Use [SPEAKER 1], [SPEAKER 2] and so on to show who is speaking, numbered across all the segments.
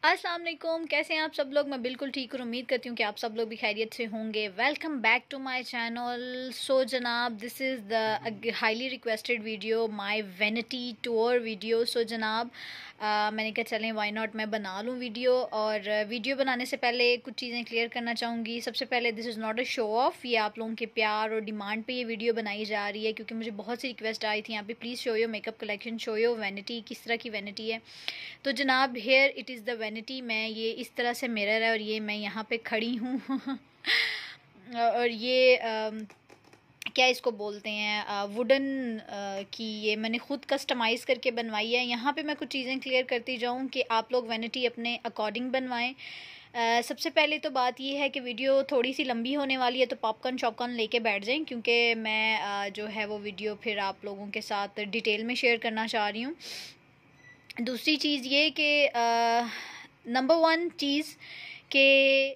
[SPEAKER 1] अस्सलाम वालेकुम, कैसे हैं आप सब लोग। मैं बिल्कुल ठीक हूँ। उम्मीद करती हूँ कि आप सब लोग भी खैरियत से होंगे। Welcome back to my channel. So जनाब, this is the highly requested video, my vanity tour video. So जनाब, मैंने कहा चलें व्हाई नॉट मैं बना लूँ वीडियो। और वीडियो बनाने से पहले कुछ चीज़ें क्लियर करना चाहूँगी। सबसे पहले, this is not a show off, ये आप लोगों के प्यार और डिमांड पे ये वीडियो बनाई जा रही है, क्योंकि मुझे बहुत सी रिक्वेस्ट आई थी यहाँ पे, please show your makeup collection, show your vanity, किस तरह की वैनिटी है। तो जनाब, here it is the vanity. मैं ये इस तरह से मिरर है और ये मैं यहाँ पे खड़ी हूँ और ये क्या इसको बोलते हैं, वुडन की ये मैंने ख़ुद कस्टमाइज़ करके बनवाई है। यहाँ पे मैं कुछ चीज़ें क्लियर करती जाऊँ कि आप लोग वैनिटी अपने अकॉर्डिंग बनवाएं। सबसे पहले तो बात ये है कि वीडियो थोड़ी सी लंबी होने वाली है, तो पॉपकॉर्न शॉपकॉर्न लेके बैठ जाएं, क्योंकि मैं जो है वो वीडियो फिर आप लोगों के साथ डिटेल में शेयर करना चाह रही हूँ। दूसरी चीज़ ये कि नंबर वन चीज़ कि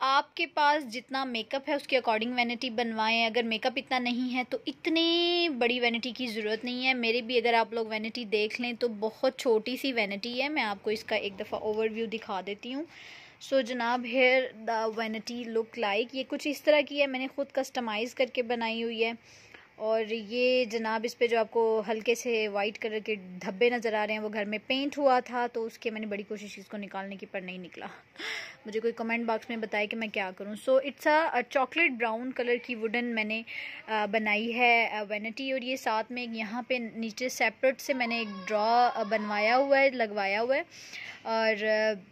[SPEAKER 1] आपके पास जितना मेकअप है उसके अकॉर्डिंग वैनिटी बनवाएं। अगर मेकअप इतना नहीं है तो इतनी बड़ी वैनिटी की ज़रूरत नहीं है। मेरे भी अगर आप लोग वैनिटी देख लें तो बहुत छोटी सी वैनिटी है। मैं आपको इसका एक दफ़ा ओवरव्यू दिखा देती हूँ। सो जनाब, here the vanity look like, ये कुछ इस तरह की है। मैंने ख़ुद कस्टमाइज़ करके बनाई हुई है। और ये जनाब, इस पे जो आपको हल्के से वाइट कलर के धब्बे नज़र आ रहे हैं वो घर में पेंट हुआ था, तो उसके मैंने बड़ी कोशिश इसको निकालने की, पर नहीं निकला। मुझे कोई कमेंट बॉक्स में बताए कि मैं क्या करूं। So it's a chocolate brown colour की वुडन मैंने बनाई है वैनिटी। और ये साथ में यहाँ पे नीचे सेपरेट से मैंने एक ड्रॉ बनवाया हुआ है, लगवाया हुआ है। और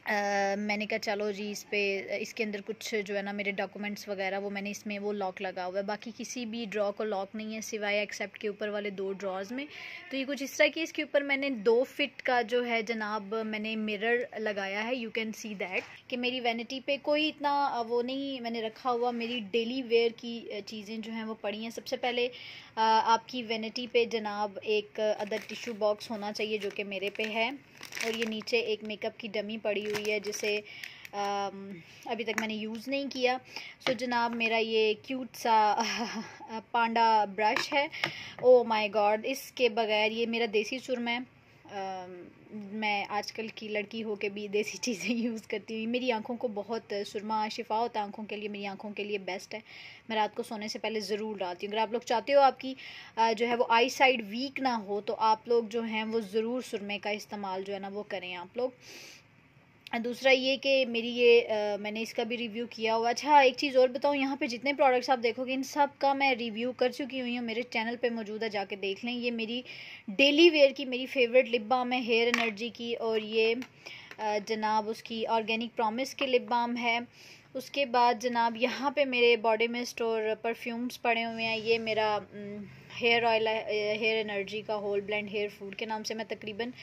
[SPEAKER 1] मैंने कहा चलो जी, इस पे इसके अंदर कुछ जो है ना मेरे डॉक्यूमेंट्स वगैरह वो मैंने इसमें वो लॉक लगा हुआ है। बाकी किसी भी ड्रॉ को लॉक नहीं है सिवाय एक्सेप्ट के ऊपर वाले 2 ड्रॉज में। तो ये कुछ इस तरह की, इसके ऊपर मैंने 2 फीट का जो है जनाब मैंने मिरर लगाया है। यू कैन सी दैट कि मेरी वैनिटी पे कोई इतना वो नहीं मैंने रखा हुआ। मेरी डेली वेयर की चीज़ें जो हैं वो पड़ी हैं। सबसे पहले आपकी वैनिटी पे जनाब एक अदर टिश्यू बॉक्स होना चाहिए, जो कि मेरे पे है। और ये नीचे एक मेकअप की डमी पड़ी हुई है जिसे अभी तक मैंने यूज़ नहीं किया। सो जनाब, मेरा ये क्यूट सा पांडा ब्रश है। ओ माय गॉड, इसके बगैर ये मेरा देसी सुरमा है। मैं आजकल की लड़की हो के भी देसी चीज़ें यूज़ करती हूँ। मेरी आंखों को बहुत सुरमा शिफा होता है आंखों के लिए, मेरी आंखों के लिए बेस्ट है। मैं रात को सोने से पहले ज़रूर डालती हूँ। अगर आप लोग चाहते हो आपकी जो है वो आई साइड वीक ना हो, तो आप लोग जो हैं वो ज़रूर सुरमे का इस्तेमाल जो है ना वो करें आप लोग। दूसरा ये कि मेरी ये मैंने इसका भी रिव्यू किया हुआ। अच्छा, एक चीज़ और बताऊँ, यहाँ पे जितने प्रोडक्ट्स आप देखोगे इन सब का मैं रिव्यू कर चुकी हुई हूँ। मेरे चैनल पे मौजूद है, जाके देख लें। ये मेरी डेली वेयर की मेरी फेवरेट लिप बाम है हेयर एनर्जी की। और ये जनाब उसकी ऑर्गेनिक प्रॉमिस के लिप बाम है। उसके बाद जनाब यहाँ पे मेरे बॉडी मिस्ट और परफ्यूम्स पड़े हुए हैं। ये मेरा हेयर ऑयल है, हेयर एनर्जी का होल ब्लेंड हेयर फूड के नाम से। मैं तकरीबन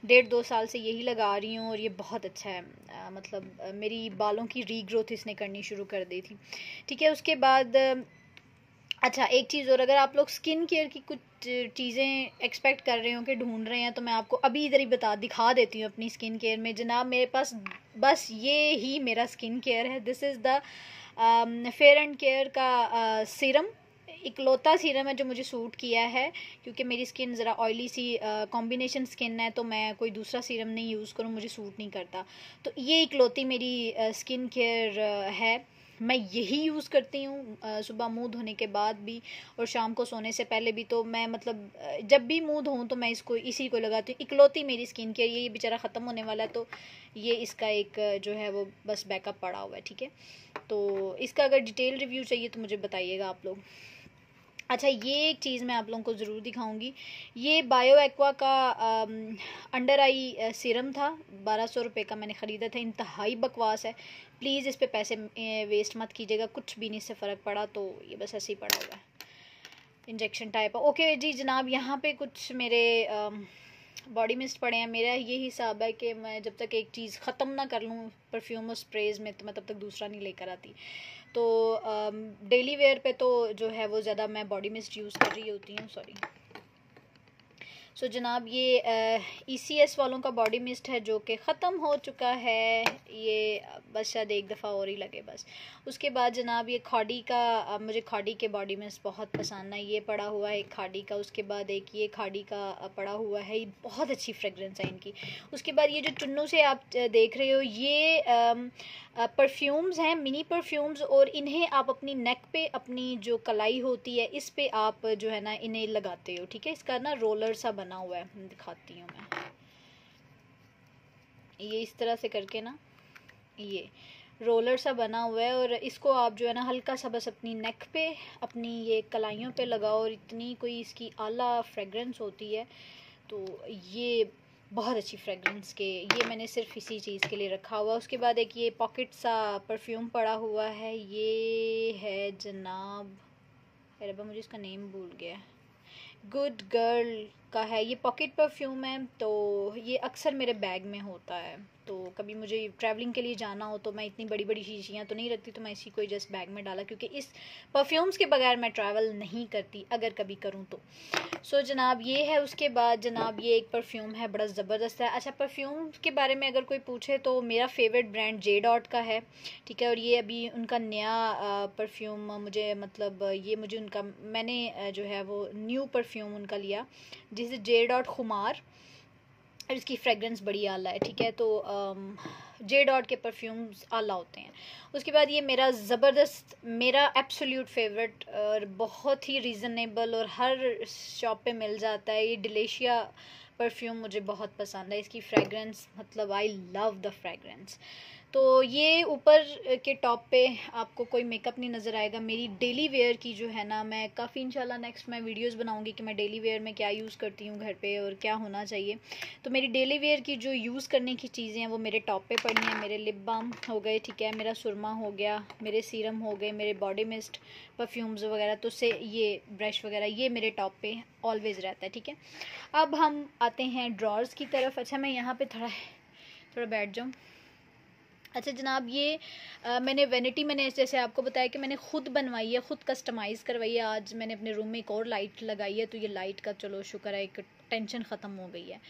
[SPEAKER 1] 1.5-2 साल से यही लगा रही हूँ और ये बहुत अच्छा है। मतलब मेरी बालों की रीग्रोथ इसने करनी शुरू कर दी थी। ठीक है, उसके बाद अच्छा एक चीज़ और, अगर आप लोग स्किन केयर की कुछ चीज़ें एक्सपेक्ट कर रहे हो कि ढूंढ रहे हैं, तो मैं आपको अभी इधर ही दिखा देती हूँ अपनी स्किन केयर में। जनाब, मेरे पास बस ये ही मेरा स्किन केयर है। This is the fair and care का सीरम। इकलौता सीरम है जो मुझे सूट किया है, क्योंकि मेरी स्किन ज़रा ऑयली सी कॉम्बिनेशन स्किन है, तो मैं कोई दूसरा सीरम नहीं यूज़ करूँ, मुझे सूट नहीं करता। तो ये इकलौती मेरी स्किन केयर है। मैं यही यूज़ करती हूँ सुबह मुंह धोने के बाद भी और शाम को सोने से पहले भी। तो मैं मतलब जब भी मुंह धोऊँ तो मैं इसी को लगाती हूँ। इकलौती मेरी स्किन केयर ये बेचारा ख़त्म होने वाला है, तो ये इसका एक जो है वो बस बैकअप पड़ा हुआ है। ठीक है, तो इसका अगर डिटेल रिव्यू चाहिए तो मुझे बताइएगा आप लोग। अच्छा, ये एक चीज़ मैं आप लोगों को ज़रूर दिखाऊंगी। ये बायो एक्वा का अंडर आई सीरम था, 1200 रुपये का मैंने ख़रीदा था। इंतहाई बकवास है, प्लीज़ इस पे पैसे वेस्ट मत कीजिएगा। कुछ भी नहीं इससे फ़र्क पड़ा, तो ये बस ऐसे ही पड़ा हुआ है, इंजेक्शन टाइप। ओके जी जनाब, यहाँ पे कुछ मेरे बॉडी मिस्ट पड़े हैं। मेरा ये हिसाब है कि मैं जब तक एक चीज़ ख़त्म ना कर लूँ परफ्यूम और स्प्रेज में, तो मैं तब तक दूसरा नहीं लेकर आती। तो डेली वेयर पे तो जो है वो ज़्यादा मैं बॉडी मिस्ट यूज़ कर रही होती हूँ। सॉरी। सो जनाब, ये ECS वालों का बॉडी मिस्ट है जो कि ख़त्म हो चुका है। ये बस शायद एक दफ़ा और ही लगे बस। उसके बाद जनाब ये खाड़ी का, मुझे खाड़ी के बॉडी मिस्ट बहुत पसंद है, ये पड़ा हुआ है एक खाड़ी का। उसके बाद एक ये खाड़ी का पड़ा हुआ है, ये बहुत अच्छी फ्रेगरेंस है इनकी। उसके बाद ये जो चुन्नू से आप देख रहे हो ये परफ्यूम्स हैं, मिनी परफ्यूम्स, और इन्हें आप अपनी नेक पे, अपनी जो कलाई होती है इस पे आप जो है ना इन्हें लगाते हो, ठीक है। इसका ना रोलर सा बना हुआ है, दिखाती हूँ मैं, ये इस तरह से करके ना ये रोलर सा बना हुआ है, और इसको आप जो है ना हल्का सा बस अपनी नेक पे, अपनी ये कलाइयों पे लगाओ, और इतनी कोई इसकी आला फ्रेगरेंस होती है। तो ये बहुत अच्छी फ्रेगरेंस के, ये मैंने सिर्फ इसी चीज़ के लिए रखा हुआ। उसके बाद एक ये पॉकेट सा परफ्यूम पड़ा हुआ है, ये है जनाब, अरे मुझे इसका नेम भूल गया, गुड गर्ल का है, ये पॉकेट परफ्यूम है। तो ये अक्सर मेरे बैग में होता है, तो कभी मुझे ट्रैवलिंग के लिए जाना हो तो मैं इतनी बड़ी बड़ी शीशियाँ तो नहीं रखती, तो मैं इसी को जस्ट बैग में डाला, क्योंकि इस परफ्यूम्स के बगैर मैं ट्रैवल नहीं करती, अगर कभी करूँ तो। सो जनाब ये है। उसके बाद जनाब ये एक परफ्यूम है, बड़ा ज़बरदस्त है। अच्छा, परफ्यूम के बारे में अगर कोई पूछे तो मेरा फेवरेट ब्रांड जे डॉट का है, ठीक है। और ये अभी उनका नया परफ्यूम मुझे, मतलब ये मुझे उनका, मैंने जो है वो न्यू परफ्यूम उनका लिया, जिसे जे डॉट खुमार, और इसकी फ्रेगरेंस बड़ी आला है, ठीक है। तो जे डॉट के परफ्यूम्स आला होते हैं। उसके बाद ये मेरा ज़बरदस्त, मेरा एब्सोल्यूट फेवरेट और बहुत ही रीज़नेबल और हर शॉप पे मिल जाता है, ये डिलीशिया परफ्यूम मुझे बहुत पसंद है। इसकी फ्रेगरेंस, मतलब आई लव द फ्रेगरेंस। तो ये ऊपर के टॉप पे आपको कोई मेकअप नहीं नज़र आएगा। मेरी डेली वेयर की जो है ना, मैं काफ़ी इंशाल्लाह नेक्स्ट मैं वीडियोस बनाऊंगी कि मैं डेली वेयर में क्या यूज़ करती हूँ घर पे और क्या होना चाहिए। तो मेरी डेली वेयर की जो यूज़ करने की चीज़ें हैं वो मेरे टॉप पे पड़ी हैं। मेरे लिप बाम हो गए, ठीक है, मेरा सुरमा हो गया, मेरे सीरम हो गए, मेरे बॉडी मिस्ट, परफ्यूम्स वगैरह, तो से ये ब्रश वगैरह, ये मेरे टॉप पे ऑलवेज़ रहता है, ठीक है। अब हम आते हैं ड्रॉर्स की तरफ। अच्छा, मैं यहाँ पर थोड़ा बैठ जाऊँ। अच्छा जनाब, ये मैंने वैनिटी, मैंने जैसे आपको बताया कि मैंने ख़ुद बनवाई है, ख़ुद कस्टमाइज़ करवाई है। आज मैंने अपने रूम में एक और लाइट लगाई है, तो ये लाइट का चलो शुक्र है, एक टेंशन ख़त्म हो गई है।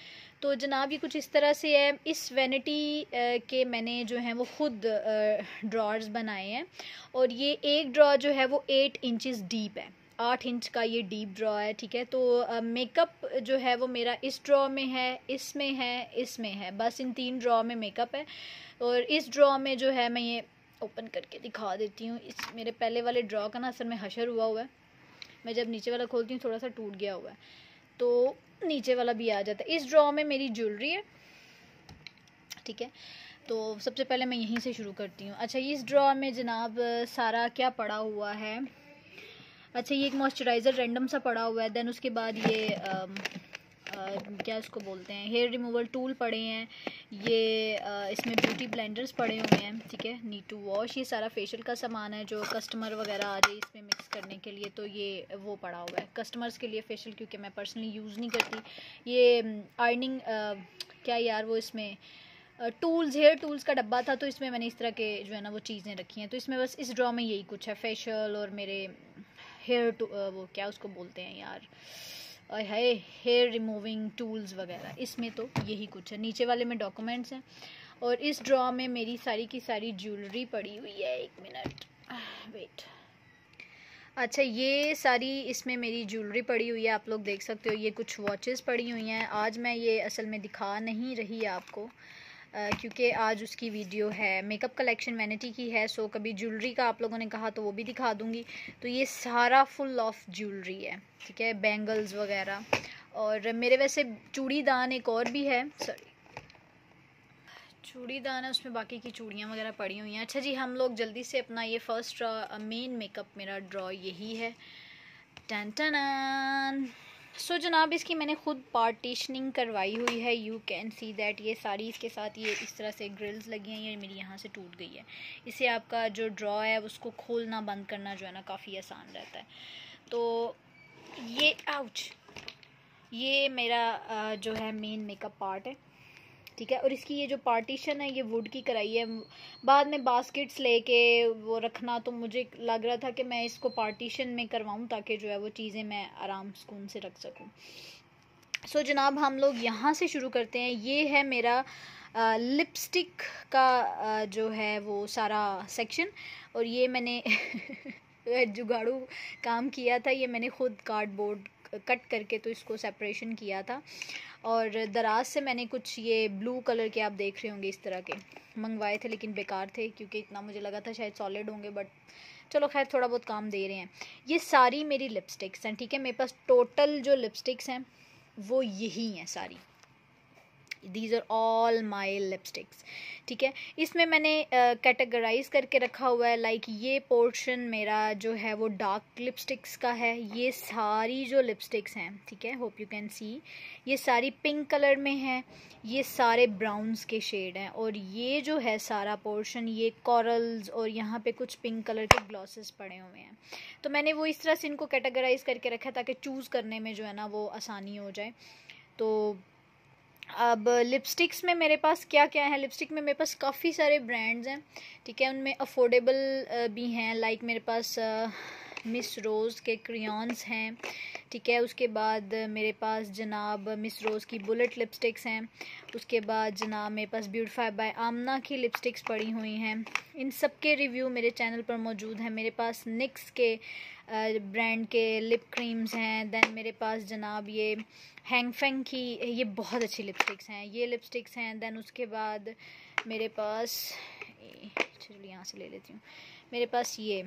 [SPEAKER 1] तो जनाब ये कुछ इस तरह से है। इस वैनिटी के मैंने जो है वो ख़ुद ड्रॉर्स बनाए हैं, और ये एक ड्रॉ जो है वो 8 इंचज़ डीप है, 8 इंच का ये डीप ड्रॉ है, ठीक है। तो मेकअप जो है वो मेरा इस ड्रॉ में है, इसमें है, इसमें है, बस इन 3 ड्रॉ में मेकअप है। और इस ड्रॉ में जो है, मैं ये ओपन करके दिखा देती हूँ। इस मेरे पहले वाले ड्रॉ का ना असल में हशर हुआ है, मैं जब नीचे वाला खोलती हूँ थोड़ा सा टूट गया हुआ है, तो नीचे वाला भी आ जाता है। इस ड्रॉ में मेरी ज्वेलरी है, ठीक है। तो सबसे पहले मैं यहीं से शुरू करती हूँ। अच्छा, इस ड्रॉ में जनाब सारा क्या पड़ा हुआ है। अच्छा, ये एक मॉइस्चराइज़र रैंडम सा पड़ा हुआ है। देन उसके बाद ये क्या इसको बोलते हैं, हेयर रिमूवल टूल पड़े हैं। ये इसमें ब्यूटी ब्लेंडर्स पड़े हुए हैं, ठीक है, नीड टू वॉश। ये सारा फेशियल का सामान है, जो कस्टमर वगैरह आ जाए इसमें मिक्स करने के लिए, तो ये वो पड़ा हुआ है कस्टमर्स के लिए फेशियल, क्योंकि मैं पर्सनली यूज़ नहीं करती। ये आयरनिंग क्या यार वो इसमें टूल्स, हेयर टूल्स का डब्बा था, तो इसमें मैंने इस तरह के जो है ना वो चीज़ें रखी हैं। तो इसमें बस इस ड्रॉ में यही कुछ है, फेशियल और मेरे हेयर वो क्या उसको बोलते हैं यार, है हेयर रिमूविंग टूल्स वगैरह, इसमें तो यही कुछ है। नीचे वाले में डॉक्यूमेंट्स हैं, और इस ड्रॉ में मेरी सारी की सारी ज्वेलरी पड़ी हुई है। एक मिनट वेट। अच्छा, ये सारी इसमें मेरी ज्वेलरी पड़ी हुई है, आप लोग देख सकते हो। ये कुछ वॉचेस पड़ी हुई हैं। आज मैं ये असल में दिखा नहीं रही आपको, क्योंकि आज उसकी वीडियो है, मेकअप कलेक्शन वैनिटी की है। सो कभी ज्वेलरी का आप लोगों ने कहा तो वो भी दिखा दूँगी। तो ये सारा फुल ऑफ ज्वेलरी है, ठीक है, बैंगल्स वगैरह। और मेरे वैसे चूड़ीदान एक और भी है, सॉरी चूड़ीदान है, उसमें बाकी की चूड़ियाँ वगैरह पड़ी हुई हैं। अच्छा जी, हम लोग जल्दी से अपना ये फर्स्ट ड्रॉ, मेन मेकअप मेरा ड्रॉ यही है, टन टन। सो जनाब, इसकी मैंने ख़ुद पार्टीशनिंग करवाई हुई है, यू कैन सी दैट। ये सारी इसके साथ ये इस तरह से ग्रिल्स लगी हैं, ये मेरी यहाँ से टूट गई है। इससे आपका जो ड्रॉ है उसको खोलना बंद करना जो है ना काफ़ी आसान रहता है। तो ये आउच, ये मेरा जो है मेन मेकअप पार्ट है, ठीक है। और इसकी ये जो पार्टीशन है ये वुड की कराई है। बाद में बास्केट्स लेके वो रखना, तो मुझे लग रहा था कि मैं इसको पार्टीशन में करवाऊँ, ताकि जो है वो चीज़ें मैं आराम सुकून से रख सकूँ। सो जनाब हम लोग यहाँ से शुरू करते हैं। ये है मेरा लिपस्टिक का जो है वो सारा सेक्शन, और ये मैंने जुगाड़ू काम किया था। ये मैंने ख़ुद कार्डबोर्ड कट करके तो इसको सेपरेशन किया था, और दराज से मैंने कुछ ये ब्लू कलर के आप देख रहे होंगे इस तरह के मंगवाए थे, लेकिन बेकार थे क्योंकि इतना मुझे लगा था शायद सॉलिड होंगे, बट चलो खैर थोड़ा बहुत काम दे रहे हैं। ये सारी मेरी लिपस्टिक्स हैं, ठीक है। मेरे पास टोटल जो लिपस्टिक्स हैं वो यही हैं सारी। These are all my lipsticks, ठीक है। इसमें मैंने कैटेगराइज करके रखा हुआ है, लाइक ये पोर्शन मेरा जो है वो डार्क लिपस्टिक्स का है। ये सारी जो लिपस्टिक्स हैं, ठीक है, होप यू कैन सी, ये सारी पिंक कलर में हैं, ये सारे ब्राउन्स के शेड हैं, और ये जो है सारा पोर्शन ये कॉरल्स और यहाँ पे कुछ पिंक कलर के ग्लॉसेस पड़े हुए हैं। तो मैंने वो इस तरह से इनको कैटेगराइज करके रखा है ताकि चूज़ करने में जो है ना वो आसानी हो जाए। तो अब लिपस्टिक्स में मेरे पास क्या क्या है, लिपस्टिक में मेरे पास काफ़ी सारे ब्रांड्स हैं, ठीक है। उनमें अफोर्डेबल भी हैं, लाइक मेरे पास मिस रोज़ के क्रेयॉन्स हैं, ठीक है। उसके बाद मेरे पास जनाब मिस रोज़ की बुलेट लिपस्टिक्स हैं। उसके बाद जनाब मेरे पास ब्यूटीफाई बाय आमना की लिपस्टिक्स पड़ी हुई हैं। इन सब के रिव्यू मेरे चैनल पर मौजूद हैं। मेरे पास निक्स के ब्रांड के लिप क्रीम्स हैं। देन मेरे पास जनाब ये हैंगफेंग की, ये बहुत अच्छी लिपस्टिक्स हैं, ये लिपस्टिक्स हैं। देन उसके बाद मेरे पास, चलिए यहाँ से ले लेती हूँ, मेरे पास ये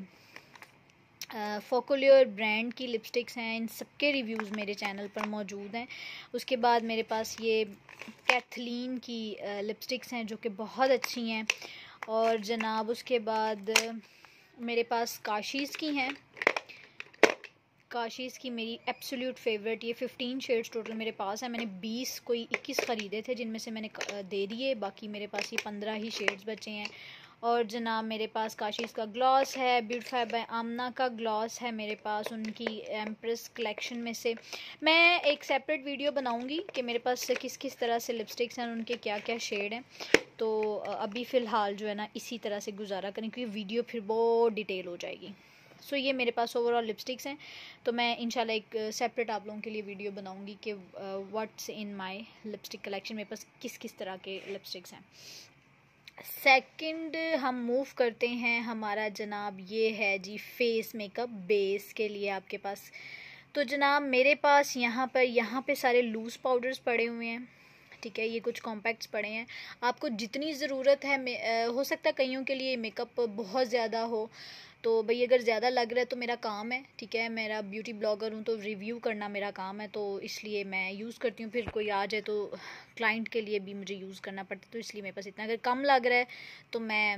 [SPEAKER 1] फोकोलियर ब्रांड की लिपस्टिक्स हैं। इन सब के रिव्यूज़ मेरे चैनल पर मौजूद हैं। उसके बाद मेरे पास ये कैथलीन की लिपस्टिक्स हैं जो कि बहुत अच्छी हैं। और जनाब उसके बाद मेरे पास काशीज़ की हैं। काशीज़ की मेरी एब्सोल्यूट फेवरेट, ये 15 शेड्स टोटल मेरे पास है। मैंने 21 ख़रीदे थे जिनमें से मैंने दे दिए, बाकी मेरे पास ये 15 ही शेड्स बचे हैं। और जनाब मेरे पास काशीज़ का ग्लॉस है, ब्यूटीफाई बाय आमना का ग्लॉस है मेरे पास, उनकी एम्प्रेस कलेक्शन में से। मैं एक सेपरेट वीडियो बनाऊंगी कि मेरे पास किस किस तरह से लिपस्टिक्स हैं, उनके क्या क्या शेड हैं। तो अभी फ़िलहाल जो है ना इसी तरह से गुजारा करें क्योंकि वीडियो फिर बहुत डिटेल हो जाएगी। सो ये मेरे पास ओवरऑल लिपस्टिक्स हैं। तो मैं इंशाल्लाह एक सेपरेट आप लोगों के लिए वीडियो बनाऊंगी कि what's in my lipstick collection, मेरे पास किस किस तरह के लिपस्टिक्स हैं। सेकंड हम मूव करते हैं, हमारा जनाब ये है जी फेस मेकअप बेस के लिए आपके पास। तो जनाब मेरे पास यहाँ पे सारे लूज़ पाउडर्स पड़े हुए हैं, ठीक है। ये कुछ कॉम्पैक्ट्स पड़े हैं, आपको जितनी ज़रूरत है। हो सकता है कईयों के लिए मेकअप बहुत ज़्यादा हो, तो भाई अगर ज़्यादा लग रहा है तो मेरा काम है, ठीक है। मेरा ब्यूटी ब्लॉगर हूँ तो रिव्यू करना मेरा काम है, तो इसलिए मैं यूज़ करती हूँ। फिर कोई आ जाए तो क्लाइंट के लिए भी मुझे यूज़ करना पड़ता है, तो इसलिए मेरे पास इतना, अगर कम लग रहा है तो मैं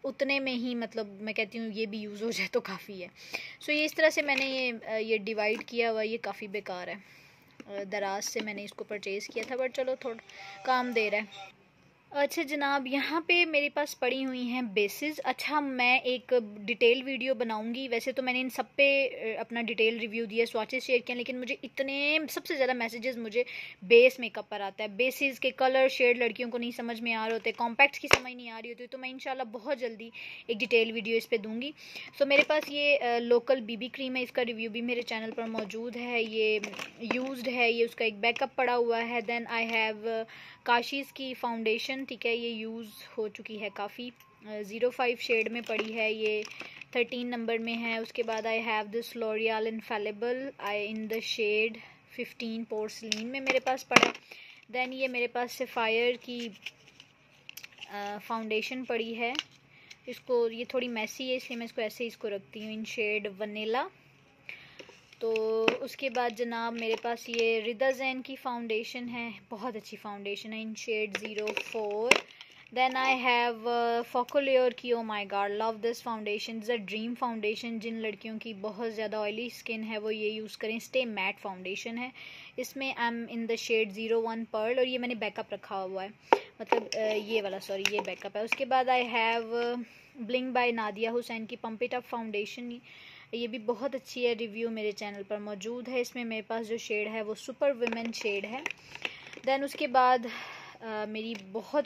[SPEAKER 1] उतने में ही, मतलब मैं कहती हूँ ये भी यूज़ हो जाए तो काफ़ी है। सो ये इस तरह से मैंने ये डिवाइड किया हुआ, ये काफ़ी बेकार है, दराज से मैंने इसको परचेज़ किया था, बट चलो थोड़ा काम दे रहा है। अच्छा जनाब यहाँ पे मेरे पास पड़ी हुई हैं बेसिस। अच्छा मैं एक डिटेल वीडियो बनाऊंगी, वैसे तो मैंने इन सब पे अपना डिटेल रिव्यू दिया, स्वॉचेस शेयर किया, लेकिन मुझे इतने सबसे ज़्यादा मैसेजेस मुझे बेस मेकअप पर आता है। बेसिस के कलर शेड लड़कियों को नहीं समझ में आ रहे होते, कॉम्पैक्ट्स की समझ नहीं आ रही होती, तो मैं इंशाल्लाह बहुत जल्दी एक डिटेल वीडियो इस पर दूँगी। सो मेरे पास ये लोकल BB क्रीम है, इसका रिव्यू भी मेरे चैनल पर मौजूद है। ये यूज्ड है, ये उसका एक बैकअप पड़ा हुआ है। देन आई हैव काशीज़ की फाउंडेशन, ठीक है, ये यूज़ हो चुकी है काफ़ी, 05 शेड में पड़ी है, ये 13 नंबर में है। उसके बाद I have this L'Oreal infallible in the shade 15 porcelain में मेरे पास पड़ा। देन ये मेरे पास सफ़ायर की फाउंडेशन पड़ी है, इसको ये थोड़ी मैसी है इसलिए मैं इसको ऐसे इसको रखती हूँ, इन शेड वनीला। तो उसके बाद जनाब मेरे पास ये रिदा ज़ैन की फ़ाउंडेशन है, बहुत अच्छी फ़ाउंडेशन है, in shade 04। Then I have Focallure की, oh my god love this foundation, is a dream foundation. जिन लड़कियों की बहुत ज़्यादा ऑयली स्किन है वो ये यूज़ करें, स्टे मैट फाउंडेशन है। इसमें I am in the shade 01 pearl, और ये मैंने बैकअप रखा हुआ है, मतलब ये वाला, सॉरी ये बैकअप है। उसके बाद I have bling by Nadia Hussain की पंप इट अप फाउंडेशन, ये भी बहुत अच्छी है, रिव्यू मेरे चैनल पर मौजूद है। इसमें मेरे पास जो शेड है वो सुपर वुमेन शेड है। देन उसके बाद मेरी बहुत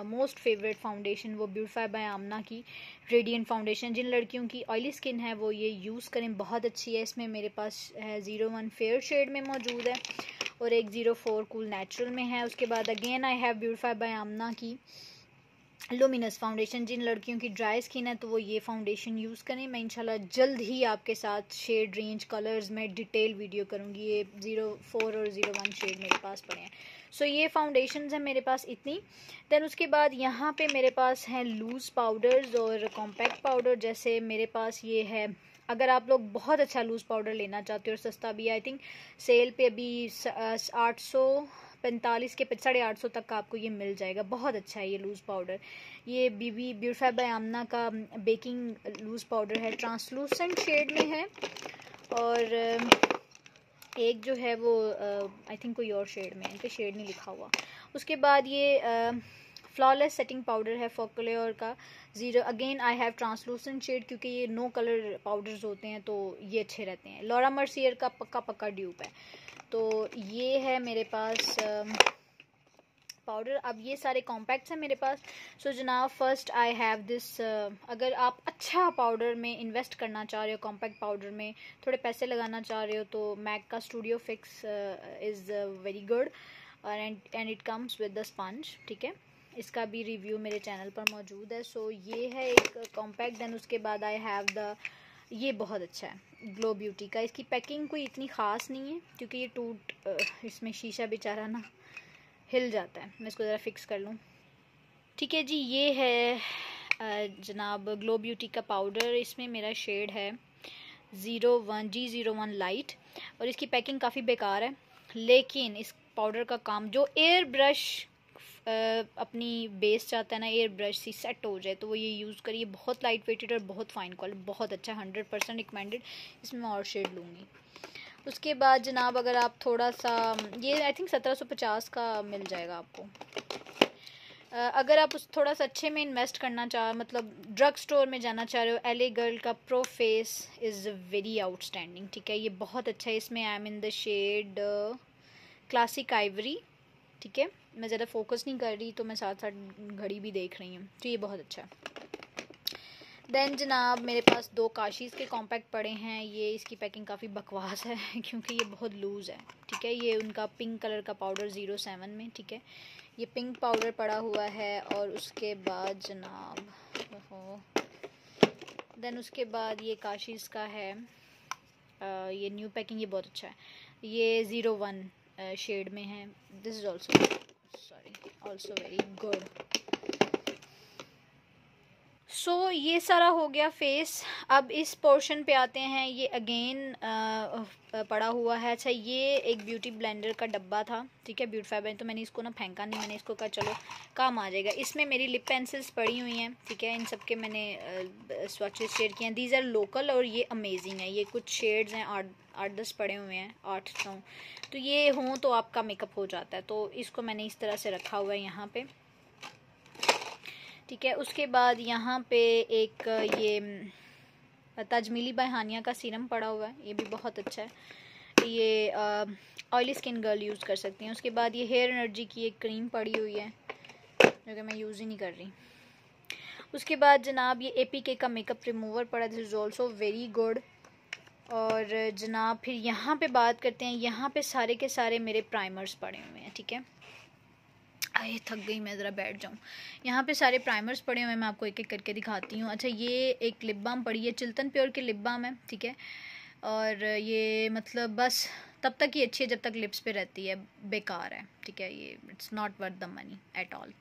[SPEAKER 1] मोस्ट फेवरेट फाउंडेशन वो ब्यूटीफाई बाय आमना की रेडिएंट फाउंडेशन। जिन लड़कियों की ऑयली स्किन है वो ये यूज़ करें, बहुत अच्छी है। इसमें मेरे पास है 01 फेयर शेड में मौजूद है। और एक 04 कूल नेचुरल में है। उसके बाद again I have Beautify by Amna की लुमिनस फाउंडेशन। जिन लड़कियों की ड्राई स्किन है तो वो ये फाउंडेशन यूज़ करें। मैं इंशाल्लाह जल्द ही आपके साथ शेड रेंज कलर्स में डिटेल वीडियो करूँगी। ये 04 और 01 शेड मेरे पास पड़े हैं। सो ये फाउंडेशंस हैं मेरे पास इतनी। दैन उसके बाद यहाँ पे मेरे पास हैं लूज़ पाउडर्स और कॉम्पैक्ट पाउडर। जैसे मेरे पास ये है, अगर आप लोग बहुत अच्छा लूज़ पाउडर लेना चाहते हो और सस्ता भी, आई थिंक सेल पे अभी 845 के 850 तक का आपको ये मिल जाएगा। बहुत अच्छा है ये लूज़ पाउडर। ये बीबी ब्यूटीफाई बाय आमना का बेकिंग लूज़ पाउडर है, ट्रांसलूसेंट शेड में है। और एक जो है वो आई थिंक कोई और शेड में है, इन पे शेड नहीं लिखा हुआ। उसके बाद ये फ्लॉलेस सेटिंग पाउडर है फोकलेयर का 0। Again I have translucent shade, क्योंकि ये नो कलर पाउडर्स होते हैं तो ये अच्छे रहते हैं। लॉरा मर्सियर का पक्का ड्यूप है। तो ये है मेरे पास पाउडर। अब ये सारे कॉम्पैक्ट्स हैं मेरे पास। सो जनाब फर्स्ट आई हैव दिस। अगर आप अच्छा पाउडर में इन्वेस्ट करना चाह रहे हो, कॉम्पैक्ट पाउडर में थोड़े पैसे लगाना चाह रहे हो, तो मैक का studio fix is very good and it comes with the sponge. ठीक है, इसका भी रिव्यू मेरे चैनल पर मौजूद है। सो ये है एक कॉम्पैक्ट। देन उसके बाद आई हैव द, ये बहुत अच्छा है ग्लो ब्यूटी का। इसकी पैकिंग कोई इतनी ख़ास नहीं है क्योंकि ये इसमें शीशा बेचारा ना हिल जाता है। मैं इसको ज़रा फिक्स कर लूँ। ठीक है जी, ये है जनाब ग्लो ब्यूटी का पाउडर। इसमें मेरा शेड है 01 लाइट और इसकी पैकिंग काफ़ी बेकार है, लेकिन इस पाउडर का काम, जो एयर ब्रश अपनी बेस चाहता है ना, एयर ब्रश सी सेट हो जाए, तो वो ये यूज़ करिए। बहुत लाइट वेटेड और बहुत फाइन क्वालिटी, बहुत अच्छा, 100% रिकमेंडेड। इसमें मैं और शेड लूँगी। उसके बाद जनाब अगर आप थोड़ा सा, ये आई थिंक 1750 का मिल जाएगा आपको। अगर आप उस थोड़ा सा अच्छे में इन्वेस्ट करना चाह, मतलब ड्रग स्टोर में जाना चाह रहे हो, एले गर्ल का pro face is very outstanding. ठीक है, ये बहुत अच्छा है। इसमें I am in the shade classic ivory. ठीक है, मैं ज़्यादा फोकस नहीं कर रही तो मैं साथ साथ घड़ी भी देख रही हूँ, तो ये बहुत अच्छा है। देन जनाब मेरे पास 2 काशीज़ के कॉम्पैक्ट पड़े हैं। ये इसकी पैकिंग काफ़ी बकवास है क्योंकि ये बहुत लूज़ है। ठीक है, ये उनका पिंक कलर का पाउडर 07 में। ठीक है, ये पिंक पाउडर पड़ा हुआ है। और उसके बाद जनाब देन उसके बाद ये काशीज़ का है, ये न्यू पैकिंग, ये बहुत अच्छा है। ये 01 शेड में है। This is also very good. So ये सारा हो गया फेस। अब इस पोर्शन पे आते हैं। ये अगेन पड़ा हुआ है। अच्छा, ये एक ब्यूटी ब्लेंडर का डब्बा था। ठीक है, ब्यूटीफाई बाय, तो मैंने इसको ना फेंका नहीं, मैंने इसको कहा चलो काम आ जाएगा। इसमें मेरी लिप पेंसिल्स पड़ी हुई हैं। ठीक है, इन सब के मैंने स्वॉचेस शेयर किए हैं। दीज आर लोकल और ये अमेजिंग है। ये कुछ शेड्स हैं, 8-10 पड़े हुए हैं, 8-9, तो ये हों तो आपका मेकअप हो जाता है। तो इसको मैंने इस तरह से रखा हुआ है यहाँ पे। ठीक है, उसके बाद यहाँ पे एक ये तजमीली बाय हानिया का सीरम पड़ा हुआ है, ये भी बहुत अच्छा है। ये ऑयली स्किन गर्ल यूज़ कर सकती हैं। उसके बाद ये हेयर एनर्जी की एक क्रीम पड़ी हुई है जो कि मैं यूज़ ही नहीं कर रही। उसके बाद जनाब ये APK का मेकअप रिमूवर पड़ा, this is also very good. और जनाब फिर यहाँ पे बात करते हैं। यहाँ पे सारे के सारे मेरे प्राइमर्स पड़े हुए हैं। ठीक है, आए थक गई मैं, ज़रा बैठ जाऊँ। यहाँ पे सारे प्राइमर्स पड़े हुए हैं, मैं आपको एक एक करके दिखाती हूँ। अच्छा, ये एक लिप बाम पड़ी है, चिल्तन प्योर की लिप बाम है। ठीक है, और ये मतलब बस तब तक ही अच्छी है जब तक लिप्स पे रहती है, बेकार है। ठीक है, ये it's not worth the money at all.